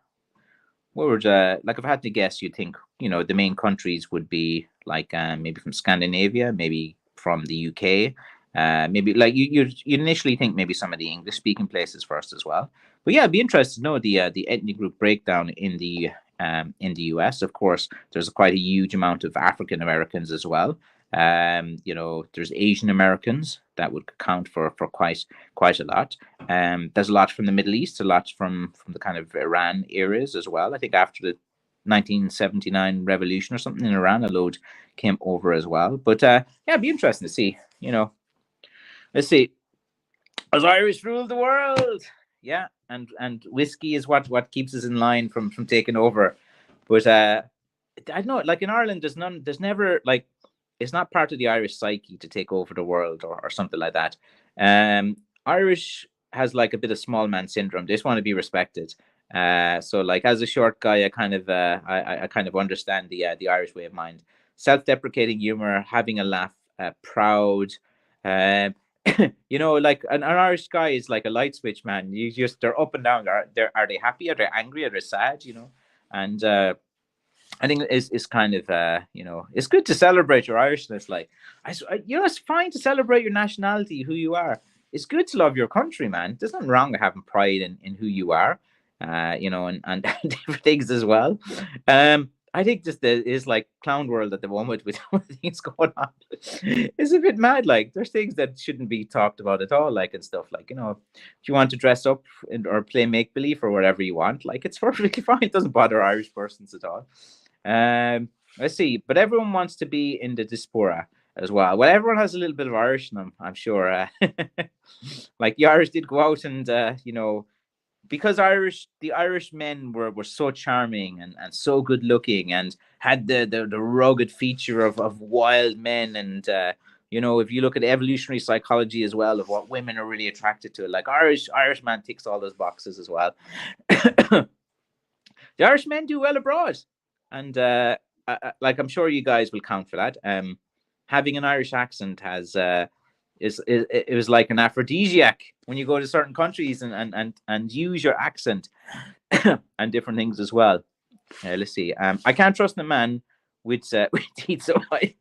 [SPEAKER 1] What would like, if I had to guess, you'd think the main countries would be like maybe from Scandinavia, maybe from the UK. Maybe like you initially think maybe some of the English speaking places first as well. But yeah, I'd be interested to know the ethnic group breakdown in the US. Of course, there's quite a huge amount of African Americans as well. There's Asian Americans that would count for quite a lot. There's a lot from the Middle East, a lot from the kind of Iran areas as well. I think after the 1979 revolution or something in Iran, a load came over as well. But yeah, it'd be interesting to see. Let's see. As Irish rule the world, yeah, and whiskey is what keeps us in line from taking over. But I don't know, like in Ireland, there's never like it's not part of the Irish psyche to take over the world or something like that. Um, Irish has like a bit of small man syndrome. They just want to be respected. So like as a short guy, I kind of I kind of understand the Irish way of mind. Self-deprecating humor, having a laugh, proud. Um, like an Irish guy is like a light switch, man. You just they're up and down. Are they happy? Are they angry? Are they sad? And I think it's kind of it's good to celebrate your Irishness. Like it's fine to celebrate your nationality, who you are. It's good to love your country, man. There's nothing wrong with having pride in who you are, and different things as well. I think just the is like clown world at the moment with things going on. It's a bit mad. Like there's things that shouldn't be talked about at all, like and stuff. Like if you want to dress up or play make believe or whatever you want, like it's perfectly fine. It doesn't bother Irish persons at all. Let's see, but everyone wants to be in the diaspora as well. Well, everyone has a little bit of Irish in them, I'm sure. Like the Irish did go out and because the Irish men were so charming and so good looking and had the rugged feature of wild men and if you look at evolutionary psychology as well of what women are really attracted to, like Irish man ticks all those boxes as well. The Irish men do well abroad, and like I'm sure you guys will count for that. Having an Irish accent has it was like an aphrodisiac when you go to certain countries and use your accent and different things as well. Let's see. I can't trust a man with with teeth so white.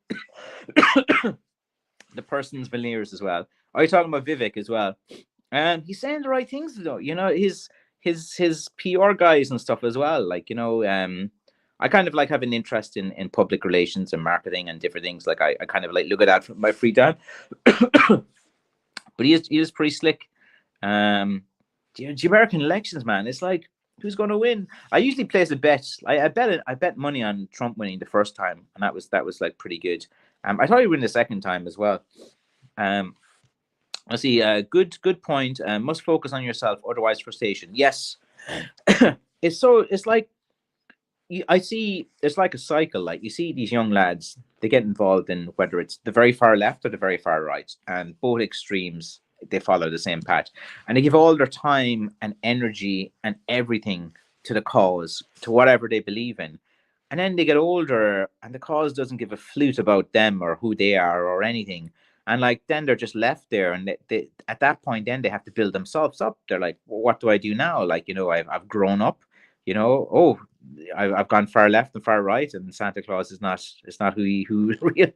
[SPEAKER 1] The person's veneers as well. Are you talking about Vivek as well? He's saying the right things though. His PR guys and stuff as well. Like I kind of like have an interest in public relations and marketing and different things. Like I kind of like look at that from my free time. But he is pretty slick. The American elections, man, it's like who's going to win? I usually place a bet. I bet money on Trump winning the first time, and that was like pretty good. I thought he'd win the second time as well. Let's see. Good point. Must focus on yourself, otherwise frustration. Yes, it's like I see it's like a cycle. Like you see these young lads, they get involved in whether it's the very far left or the very far right, and both extremes they follow the same path, and they give all their time and energy and everything to the cause, to whatever they believe in, and then they get older, and the cause doesn't give a flute about them or who they are or anything, and like then they're just left there, and they at that point then they have to build themselves up. They're like, well, what do I do now? Like I've grown up. Oh, I've gone far left and far right, and Santa Claus is not who real,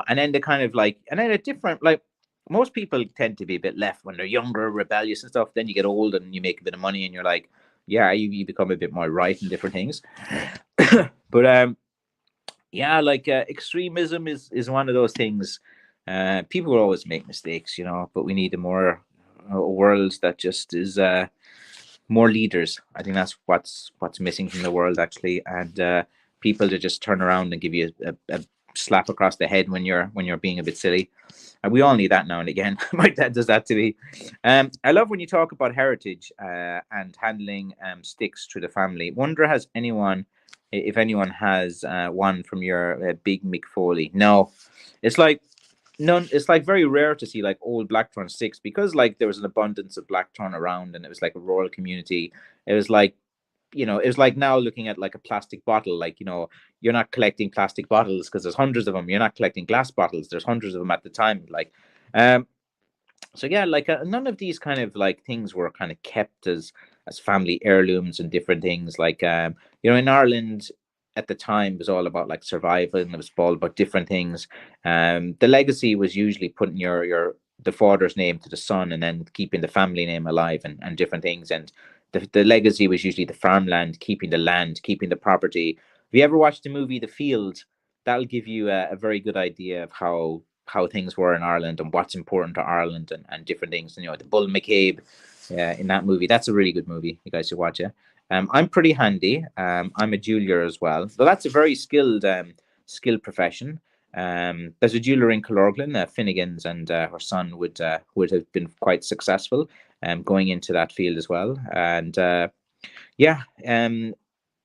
[SPEAKER 1] and then they kind of like, and then a different, like most people tend to be a bit left when they're younger, rebellious and stuff. Then you get old and you make a bit of money and you're like, yeah, you become a bit more right in different things. But yeah, like extremism is one of those things. People will always make mistakes, but we need a world that just is more leaders. I think that's what's missing from the world actually, and people to just turn around and give you a slap across the head when you're being a bit silly. And we all need that now and again. My dad does that to me. I love when you talk about heritage and handling sticks through the family. Wonder if anyone has one from your big Mick Foley. No, it's like none. It's like very rare to see like old blackthorn sticks because like there was an abundance of blackthorn around and it was like a rural community. It was like it was like now looking at like a plastic bottle, like you're not collecting plastic bottles because there's hundreds of them. You're not collecting glass bottles, there's hundreds of them at the time, like so yeah, like none of these kind of like things were kind of kept as family heirlooms and different things, like in Ireland at the time it was all about like survival and it was all about different things. The legacy was usually putting the father's name to the son and then keeping the family name alive and different things, and the legacy was usually the farmland, keeping the land, keeping the property. If you ever watched the movie The Field, that'll give you a very good idea of how things were in Ireland and what's important to Ireland and different things. And the Bull McCabe in that movie, that's a really good movie. You guys should watch it. I'm pretty handy. I'm a jeweler as well. So that's a very skilled profession. There's a jeweler in Killorglin, Finnegan's, and her son would have been quite successful going into that field as well. And yeah,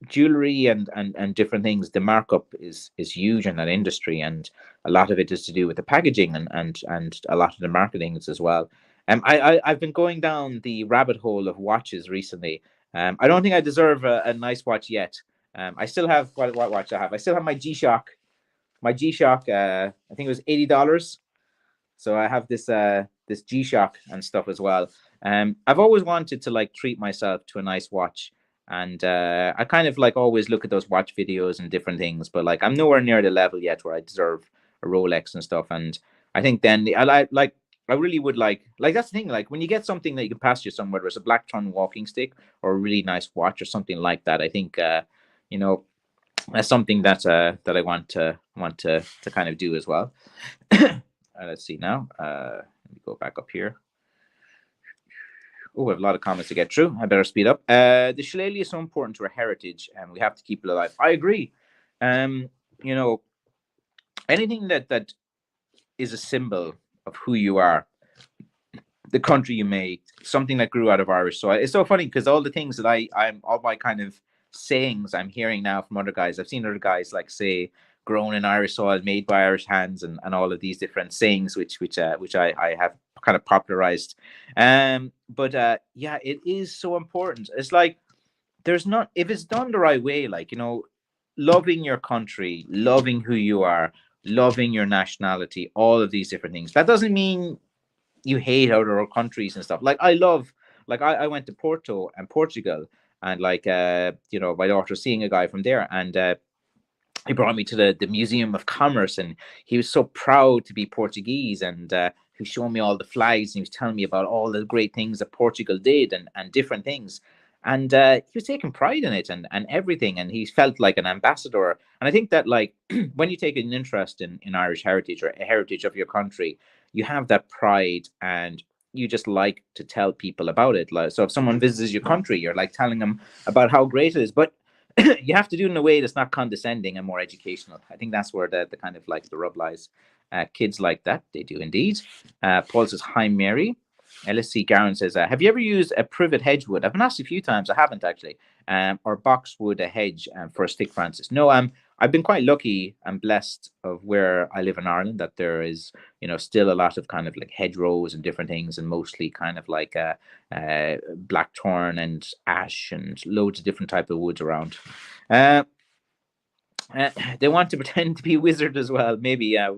[SPEAKER 1] jewelry and different things, the markup is huge in that industry, and a lot of it is to do with the packaging and a lot of the marketings as well. I've been going down the rabbit hole of watches recently. I don't think I deserve a nice watch yet. I still have what watch I have. I still have my G-Shock. My G-Shock. I think it was $80. So I have this G-Shock and stuff as well. I've always wanted to like treat myself to a nice watch, and I kind of like always look at those watch videos and different things, but like I'm nowhere near the level yet where I deserve a Rolex and stuff. And I think then like I really would like that's the thing. Like when you get something that you can pass you somewhere, there's a Blacktron walking stick or a really nice watch or something like that. I think you know that's something that that I want to kind of do as well. Let's see now. Let me go back up here. Oh, we have a lot of comments to get through. I better speed up. The shillelagh is so important to our heritage, and we have to keep it alive. I agree. You know, anything that is a symbol of who you are, the country you made, something that grew out of Irish soil. It's so funny because all the things that I'm all my kind of sayings I'm hearing now from other guys. I've seen other guys like say grown in Irish soil, made by Irish hands, and all of these different sayings which I have kind of popularized. But yeah, it is so important. It's like there's not, if it's done the right way, like loving your country, loving who you are, loving your nationality, all of these different things. That doesn't mean you hate other countries and stuff. Like I love, like I went to Porto and Portugal, and like my daughter was seeing a guy from there, and he brought me to the Museum of Commerce, and he was so proud to be Portuguese, and he was showing me all the flags, and he was telling me about all the great things that Portugal did and different things. And he was taking pride in it and everything, and he felt like an ambassador. And I think that like when you take an interest in Irish heritage or a heritage of your country, you have that pride, and you just like to tell people about it. Like, so if someone visits your country, you're like telling them about how great it is. But you have to do it in a way that's not condescending and more educational. I think that's where the kind of like the rub lies. Kids like that, they do indeed. Paul says, "Hi, Mary." Let's see. Garen says, "Have you ever used a privet hedge wood?" I've been asked a few times. I haven't actually. Or boxwood a hedge for a stick, Francis. No, I've been quite lucky and blessed of where I live in Ireland that there is, still a lot of kind of like hedgerows and different things, and mostly kind of like blackthorn and ash and loads of different type of woods around. They want to pretend to be a wizard as well. Maybe a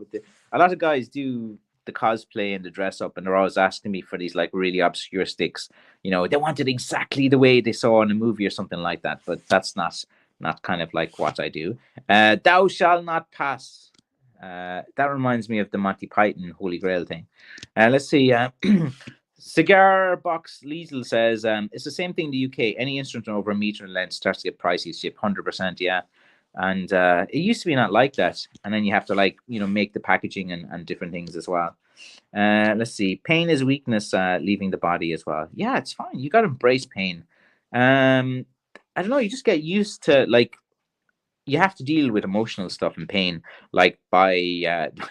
[SPEAKER 1] lot of guys do the cosplay and the dress up, and they're always asking me for these like really obscure sticks. They want it exactly the way they saw in a movie or something like that. But that's not kind of like what I do. Thou shall not pass. That reminds me of the Monty Python Holy Grail thing. Let's see. Cigar Box Liesel says it's the same thing in the UK. Any instrument over a meter in length starts to get pricey. Ship 100%. Yeah. And it used to be not like that, and then you have to like make the packaging and different things as well. Let's see. Pain is weakness leaving the body as well. Yeah, it's fine. You got to embrace pain. I don't know. You just get used to like you have to deal with emotional stuff and pain, like by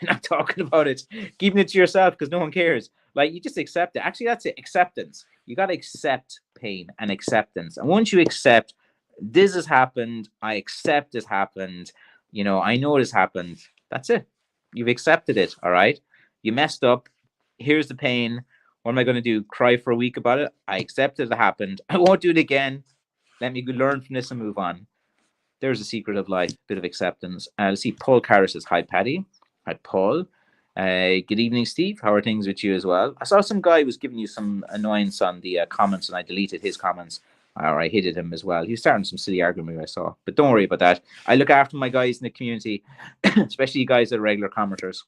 [SPEAKER 1] not talking about it, keeping it to yourself because no one cares. Like you just accept it. Actually, that's it. Acceptance. You got to accept pain and acceptance. And once you accept, this has happened, I accept it happened, I know it has happened. That's it. You've accepted it. All right. You messed up. Here's the pain. What am I going to do? Cry for a week about it? I accepted it happened. I won't do it again. Let me learn from this and move on. There's a secret of life, bit of acceptance. Let's see. Paul Carr says, "Hi, Paddy." Hi, Paul. Good evening, Steve. How are things with you as well? I saw some guy was giving you some annoyance on the comments, and I deleted his comments. Or I hated him as well. He was starting some silly argument I saw. But don't worry about that. I look after my guys in the community, especially you guys that are regular commenters.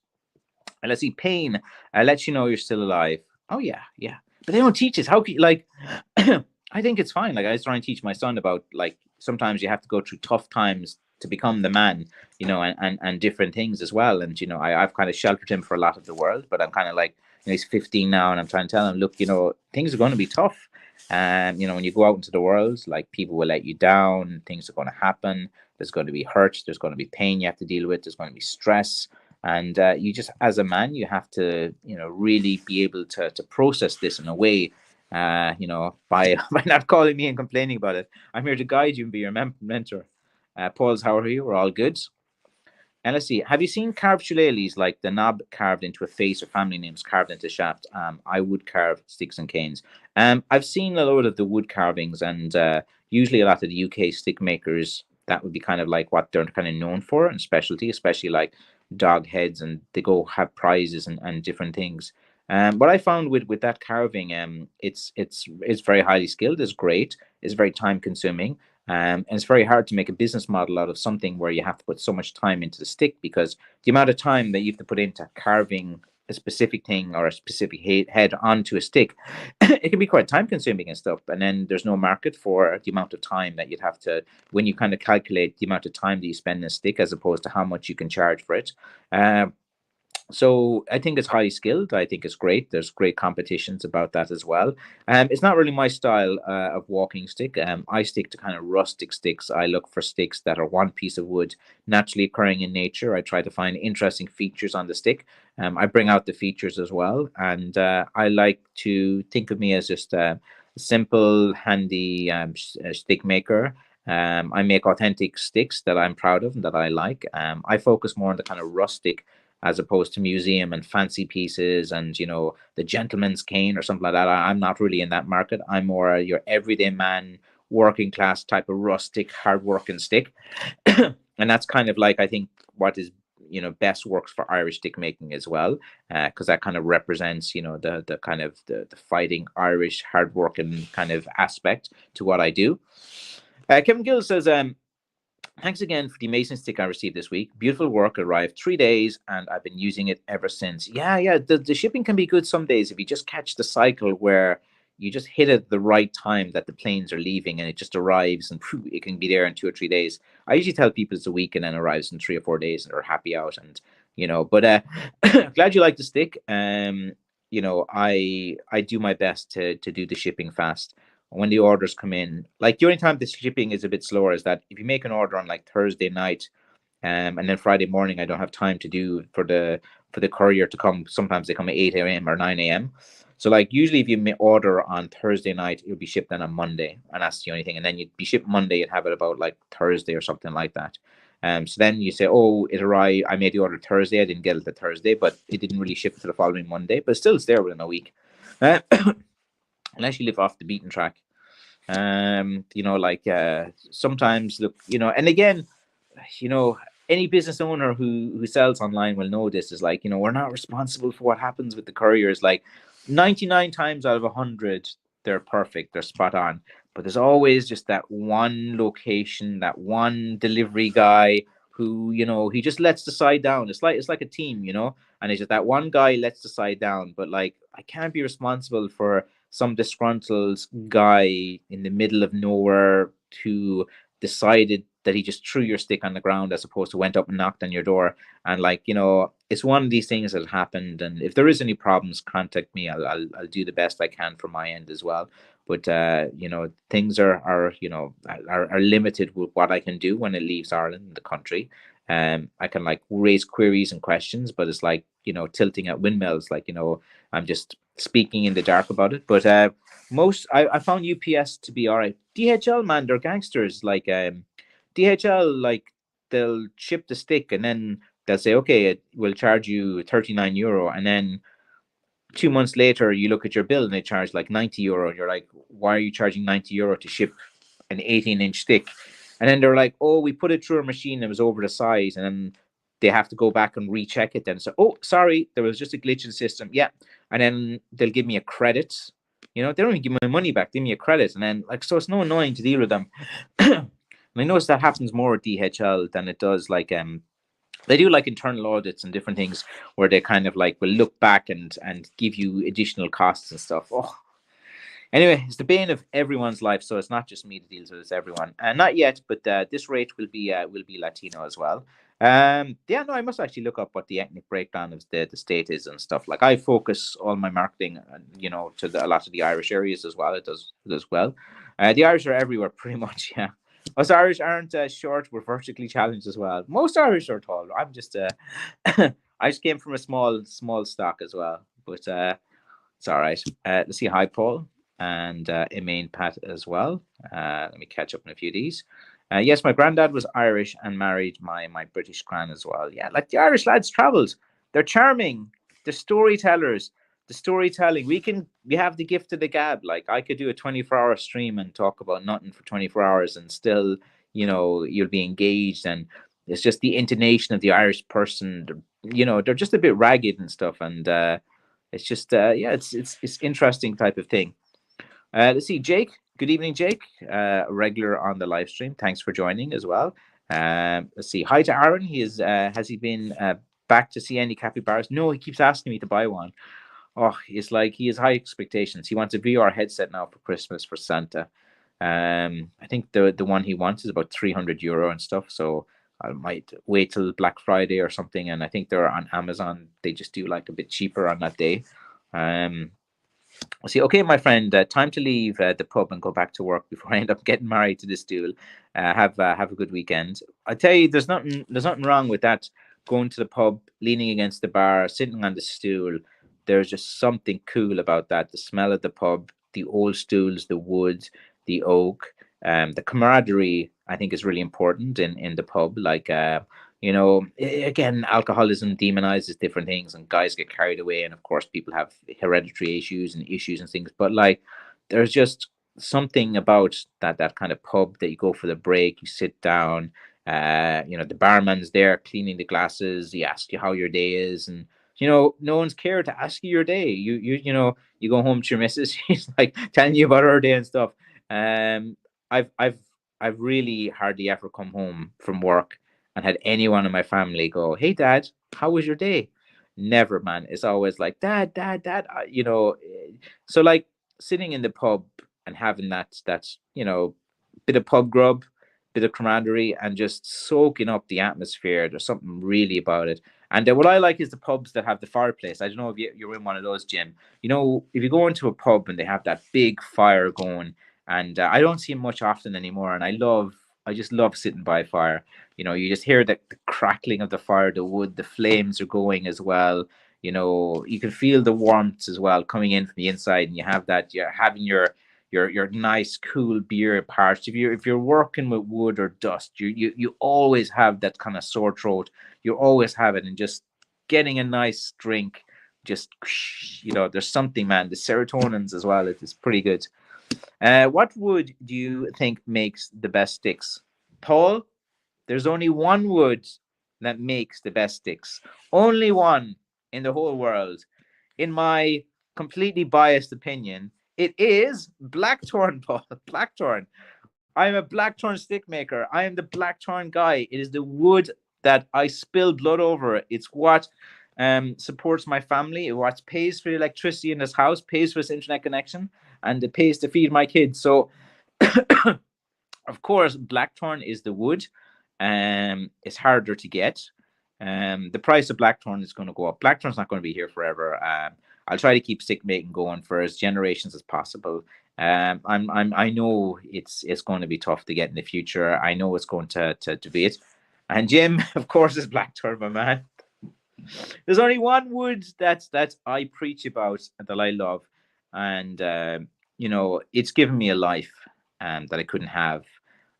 [SPEAKER 1] And let's see, pain lets you know you're still alive. Oh, yeah. But they don't teach us. How can you, like, I think it's fine. Like, I was trying to teach my son about, like, sometimes you have to go through tough times to become the man, and different things as well. And, I've kind of sheltered him for a lot of the world, but I'm kind of like, he's 15 now, and I'm trying to tell him, look, things are going to be tough. And when you go out into the world, like people will let you down, things are going to happen. There's going to be hurt, there's going to be pain you have to deal with, there's going to be stress, and you just, as a man, you have to, really be able to process this in a way by by not calling me and complaining about it. I'm here to guide you and be your mentor. Paul's, how are you? We're all good. And let's see, have you seen carved shillelaghs, like the knob carved into a face or family names carved into shaft? I would carve sticks and canes. I've seen a load of the wood carvings, and usually a lot of the UK stick makers, that would be kind of like what they're kind of known for and specialty, especially like dog heads, and they go have prizes and different things. What I found with that carving, it's very highly skilled. It's great. It's very time consuming, and it's very hard to make a business model out of something where you have to put so much time into the stick, because the amount of time that you have to put into carving a specific thing or a specific head onto a stick, it can be quite time consuming and stuff. And then there's no market for the amount of time that you'd have to, when you kind of calculate the amount of time that you spend in a stick as opposed to how much you can charge for it. So I think it's highly skilled. I think it's great. There's great competitions about that as well. It's not really my style of walking stick. I stick to kind of rustic sticks. I look for sticks that are one piece of wood naturally occurring in nature. I try to find interesting features on the stick. I bring out the features as well, and I like to think of me as just a simple, handy stick maker. I make authentic sticks that I'm proud of and that I like. I focus more on the kind of rustic as opposed to museum and fancy pieces and the gentleman's cane or something like that. I'm not really in that market. I'm more your everyday man, working class type of rustic, hard working stick. And that's kind of like, I think, what is best works for Irish stick making as well, because that kind of represents the kind of the fighting Irish hard working kind of aspect to what I do. Kevin Gill says, thanks again for the amazing stick I received this week. Beautiful work. Arrived 3 days and I've been using it ever since. Yeah. The shipping can be good some days if you just catch the cycle where you just hit it the right time that the planes are leaving and it just arrives, and it can be there in 2 or 3 days. I usually tell people it's a week and then arrives in 3 or 4 days and they're happy out. And but glad you like the stick. I do my best to do the shipping fast when the orders come in. Like, the only time the shipping is a bit slower is that if you make an order on like Thursday night, and then Friday morning I don't have time to do for the courier to come. Sometimes they come at 8 a.m. or 9 a.m. So like usually if you order on Thursday night, it'll be shipped then on Monday, and that's the only thing. And then you'd be shipped Monday and have it about like Thursday or something like that. So then you say, oh, it arrived. I made the order Thursday. I didn't get it the Thursday, but it didn't really ship to the following Monday. But still, it's there within a week. Unless you live off the beaten track. Sometimes look, and again, any business owner who sells online will know this is like, we're not responsible for what happens with the couriers. Like 99 times out of 100, they're perfect, they're spot on. But there's always just that one location, that one delivery guy who, he just lets the side down. It's like a team, and it's just that one guy lets the side down. But like, I can't be responsible for some disgruntled guy in the middle of nowhere who decided that he just threw your stick on the ground as opposed to went up and knocked on your door. And like, it's one of these things that happened. And if there is any problems, contact me. I'll do the best I can from my end as well. But things are limited with what I can do when it leaves Ireland, the country. I can like raise queries and questions, but it's like, tilting at windmills. Like, I'm just speaking in the dark about it. But I found UPS to be all right. DHL, man, they're gangsters. Like DHL, like they'll ship the stick and then they'll say, okay, it will charge you €39, and then 2 months later you look at your bill and they charge like €90, and you're like, why are you charging €90 to ship an 18-inch stick? And then they're like, oh, we put it through a machine that was over the size, and then they have to go back and recheck it then. So, oh, sorry, there was just a glitch in the system. Yeah. And then they'll give me a credit. They don't even give my money back. They give me a credit. And then, like, so it's no annoying to deal with them. And I notice that happens more with DHL than it does like they do like internal audits and different things where they kind of like will look back and give you additional costs and stuff. Oh, anyway, it's the bane of everyone's life, so it's not just me that deals with it, it's everyone. Not yet, but this rate will be Latino as well. I must actually look up what the ethnic breakdown of the state is and stuff. Like, I focus all my marketing, to a lot of the Irish areas as well. It does well. The Irish are everywhere, pretty much. Yeah. Us Irish aren't short; we're vertically challenged as well. Most Irish are tall. I'm just I just came from a small stock as well, but it's all right. Let's see. Hi, Paul. and Emaine Pat as well. Let me catch up on a few of these. Yes, my granddad was Irish and married my British gran as well. Yeah, like the Irish lads travels. They're charming. They're storytellers. The storytelling. We have the gift of the gab. Like I could do a 24-hour stream and talk about nothing for 24 hours and still, you'll be engaged. And it's just the intonation of the Irish person. They're just a bit ragged and stuff. And it's just yeah, it's interesting type of thing. Let's see, Jake. Good evening, Jake. Regular on the live stream. Thanks for joining as well. Let's see. Hi to Aaron. He is. Has he been back to see any capybaras? No, he keeps asking me to buy one. Oh, it's like he has high expectations. He wants a VR headset now for Christmas for Santa. I think the one he wants is about €300 and stuff. So I might wait till Black Friday or something. And I think they're on Amazon. They just do like a bit cheaper on that day. See, okay, my friend, time to leave the pub and go back to work before I end up getting married to this duel. Have a good weekend. I tell you, there's nothing wrong with that. Going to the pub, leaning against the bar, sitting on the stool. There's just something cool about that. The smell of the pub, the old stools, the wood, the oak, the camaraderie. I think is really important in the pub. Like again, alcoholism demonizes different things, and guys get carried away, and of course, people have hereditary issues and things. But like, there's just something about that kind of pub that you go for the break, you sit down, the barman's there cleaning the glasses, he asks you how your day is, and no one's care to ask you your day. You go home to your missus, she's like telling you about her day and stuff. Um, I've really hardly ever come home from work and had anyone in my family go, "Hey, Dad, how was your day?" Never, man. It's always like, "Dad, Dad, Dad." So like sitting in the pub and having that bit of pub grub, bit of camaraderie, and just soaking up the atmosphere. There's something really about it. And what I like is the pubs that have the fireplace. I don't know if you're in one of those, Jim. If you go into a pub and they have that big fire going, and I don't see it much often anymore. And I just love sitting by a fire. You just hear the crackling of the fire, the wood, the flames are going as well. You can feel the warmth as well coming in from the inside, and you have that. You're having your nice cool beer parched. If you're working with wood or dust, you always have that kind of sore throat. You always have it, and just getting a nice drink, just there's something, man. The serotonins as well. It is pretty good. What wood do you think makes the best sticks, Paul? There's only one wood that makes the best sticks. Only one in the whole world. In my completely biased opinion, it is blackthorn, Paul. Blackthorn. I am a blackthorn stick maker. I am the blackthorn guy. It is the wood that I spill blood over. It's what supports my family. It what pays for the electricity in this house, pays for this internet connection, and it pays to feed my kids. So of course, blackthorn is the wood. It's harder to get. The price of blackthorn is going to go up. Blackthorn's not going to be here forever. I'll try to keep stick making going for as generations as possible. I know it's going to be tough to get in the future. I know it's going to be it. And Jim, of course, is blackthorn, my man. There's only one wood that I preach about and that I love, and it's given me a life that I couldn't have.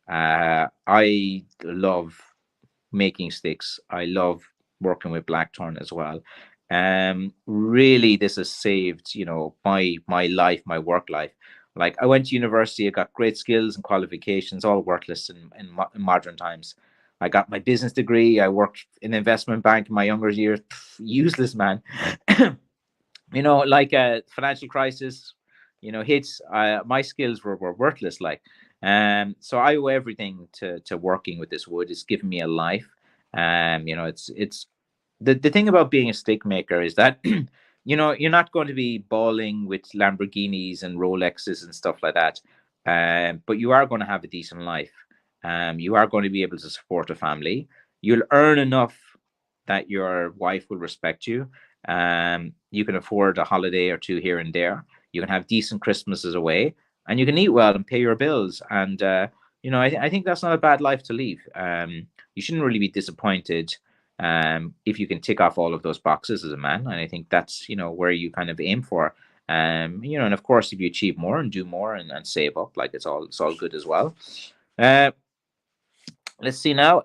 [SPEAKER 1] I love making sticks. I love working with blackthorn as well. Really, this has saved my life, my work life. Like I went to university, I got great skills and qualifications, all worthless in modern times. I got my business degree. I worked in an investment bank in my younger years. Useless, man. Like a financial crisis, hits. My skills were worthless. Like, so I owe everything to working with this wood. It's given me a life. It's the thing about being a stick maker is that you're not going to be balling with Lamborghinis and Rolexes and stuff like that. But you are going to have a decent life. You are going to be able to support a family. You'll earn enough that your wife will respect you. You can afford a holiday or two here and there. You can have decent Christmases away, and you can eat well and pay your bills. And I think that's not a bad life to leave. You shouldn't really be disappointed if you can tick off all of those boxes as a man. And I think that's where you kind of aim for. And of course, if you achieve more and do more and save up, like it's all good as well. Uh, let's see now.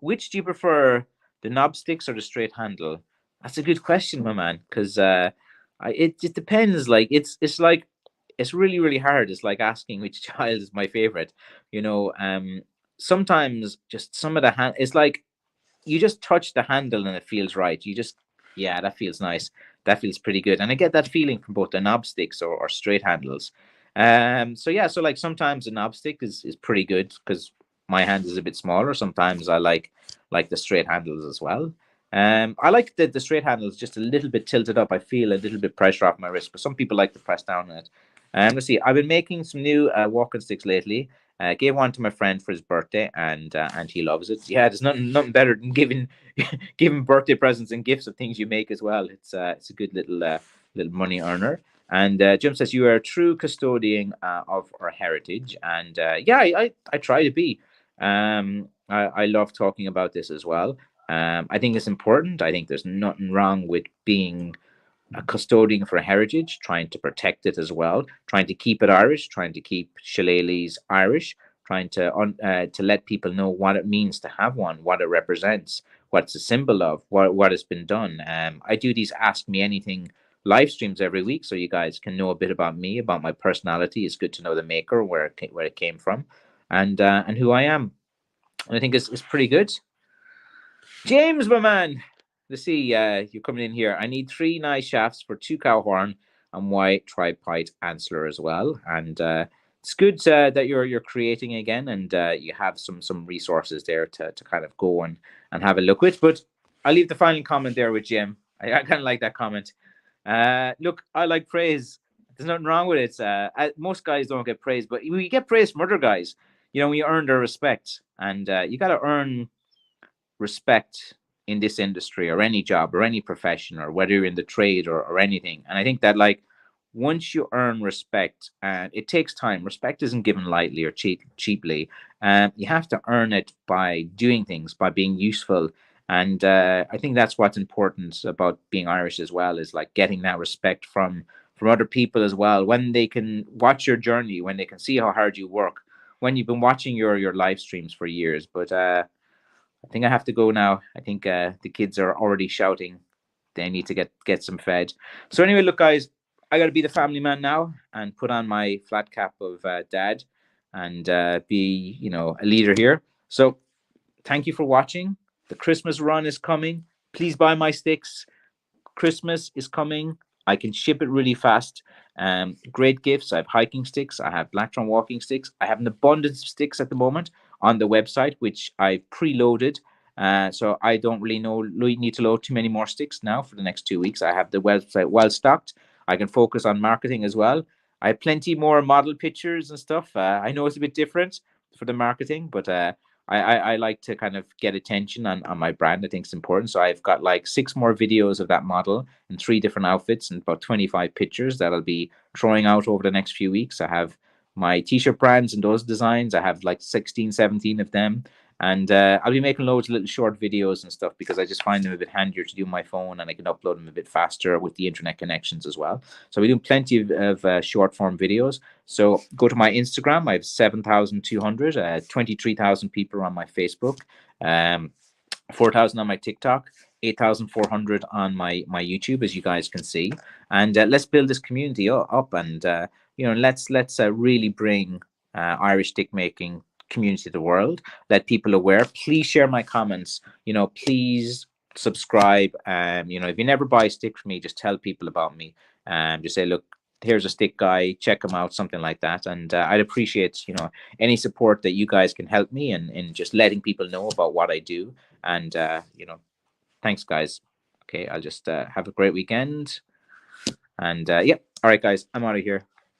[SPEAKER 1] Which do you prefer, the knob sticks or the straight handle? That's a good question, my man, because it depends. Like it's really really hard. It's like asking which child is my favorite. You know, sometimes just some of the hand. It's like you just touch the handle and it feels right. Yeah, that feels nice. That feels pretty good. And I get that feeling from both the knob sticks or straight handles. So yeah, so like sometimes the knob stick is pretty good because my hand is a bit smaller. Sometimes I like the straight handles as well. I like the straight handles just a little bit tilted up. I feel a little bit pressure off my wrist, but some people like to press down on it. Let's see. I've been making some new walking sticks lately. Gave one to my friend for his birthday, and he loves it. Yeah, there's nothing better than giving giving birthday presents and gifts of things you make as well. It's a good little money earner. And Jim says you are a true custodian of our heritage, and yeah, I try to be. I love talking about this as well. I think it's important. I think there's nothing wrong with being a custodian for heritage, trying to protect it as well, trying to keep it Irish, trying to keep shillelaghs Irish, trying to let people know what it means to have one, what it represents, what it's a symbol of, what has been done. I do these Ask Me Anything live streams every week, so you guys can know a bit about me, about my personality. It's good to know the maker, where it came from, and who I am. And I think it's pretty good. James, my man. Let's see, you're coming in here. I need 3 nice shafts for 2 cow horn and white tripod antler as well. And it's good that you're creating again, and you have some resources there to kind of go and have a look with. But I'll leave the final comment there with Jim. I kind of like that comment. Look, I like praise. There's nothing wrong with it. Most guys don't get praise, but we get praise from other guys. We earn their respect, and you got to earn respect in this industry or any job or any profession, or whether you're in the trade or anything. And I think that, like, once you earn respect, and it takes time, respect isn't given lightly or cheaply. You have to earn it by doing things, by being useful. And I think that's what's important about being Irish as well, is like getting that respect from other people as well, when they can watch your journey, when they can see how hard you work, when you've been watching your live streams for years. But I think I have to go now. I think the kids are already shouting. They need to get some fed. So anyway, look, guys, I got to be the family man now and put on my flat cap of dad, and be a leader here. So thank you for watching. The Christmas run is coming. Please buy my sticks. Christmas is coming. I can ship it really fast. Great gifts. I have hiking sticks. I have Blacktron walking sticks. I have an abundance of sticks at the moment on the website, which I've preloaded. So I don't really need to load too many more sticks now for the next 2 weeks. I have the website well stocked. I can focus on marketing as well. I have plenty more model pictures and stuff. I know it's a bit different for the marketing, but I like to kind of get attention on my brand. I think it's important. So I've got like 6 more videos of that model in 3 different outfits and about 25 pictures that I'll be throwing out over the next few weeks. I have my t-shirt brands and those designs. I have like 16, 17 of them. And I'll be making loads of little short videos and stuff, because I just find them a bit handier to do on my phone, and I can upload them a bit faster with the internet connections as well. So we do plenty of short form videos. So go to my Instagram. I have 7,200, 23,000 people on my Facebook, 4,000 on my TikTok, 8,400 on my YouTube, as you guys can see. And let's build this community up, and let's really bring Irish stick making community to the world. Let people aware. Please share my comments. Please subscribe. If you never buy a stick from me, just tell people about me. Just say, look, here's a stick guy, check him out, something like that. And I'd appreciate any support that you guys can help me in just letting people know about what I do. And thanks, guys. Okay, I'll just have a great weekend. And yeah, all right, guys, I'm out of here.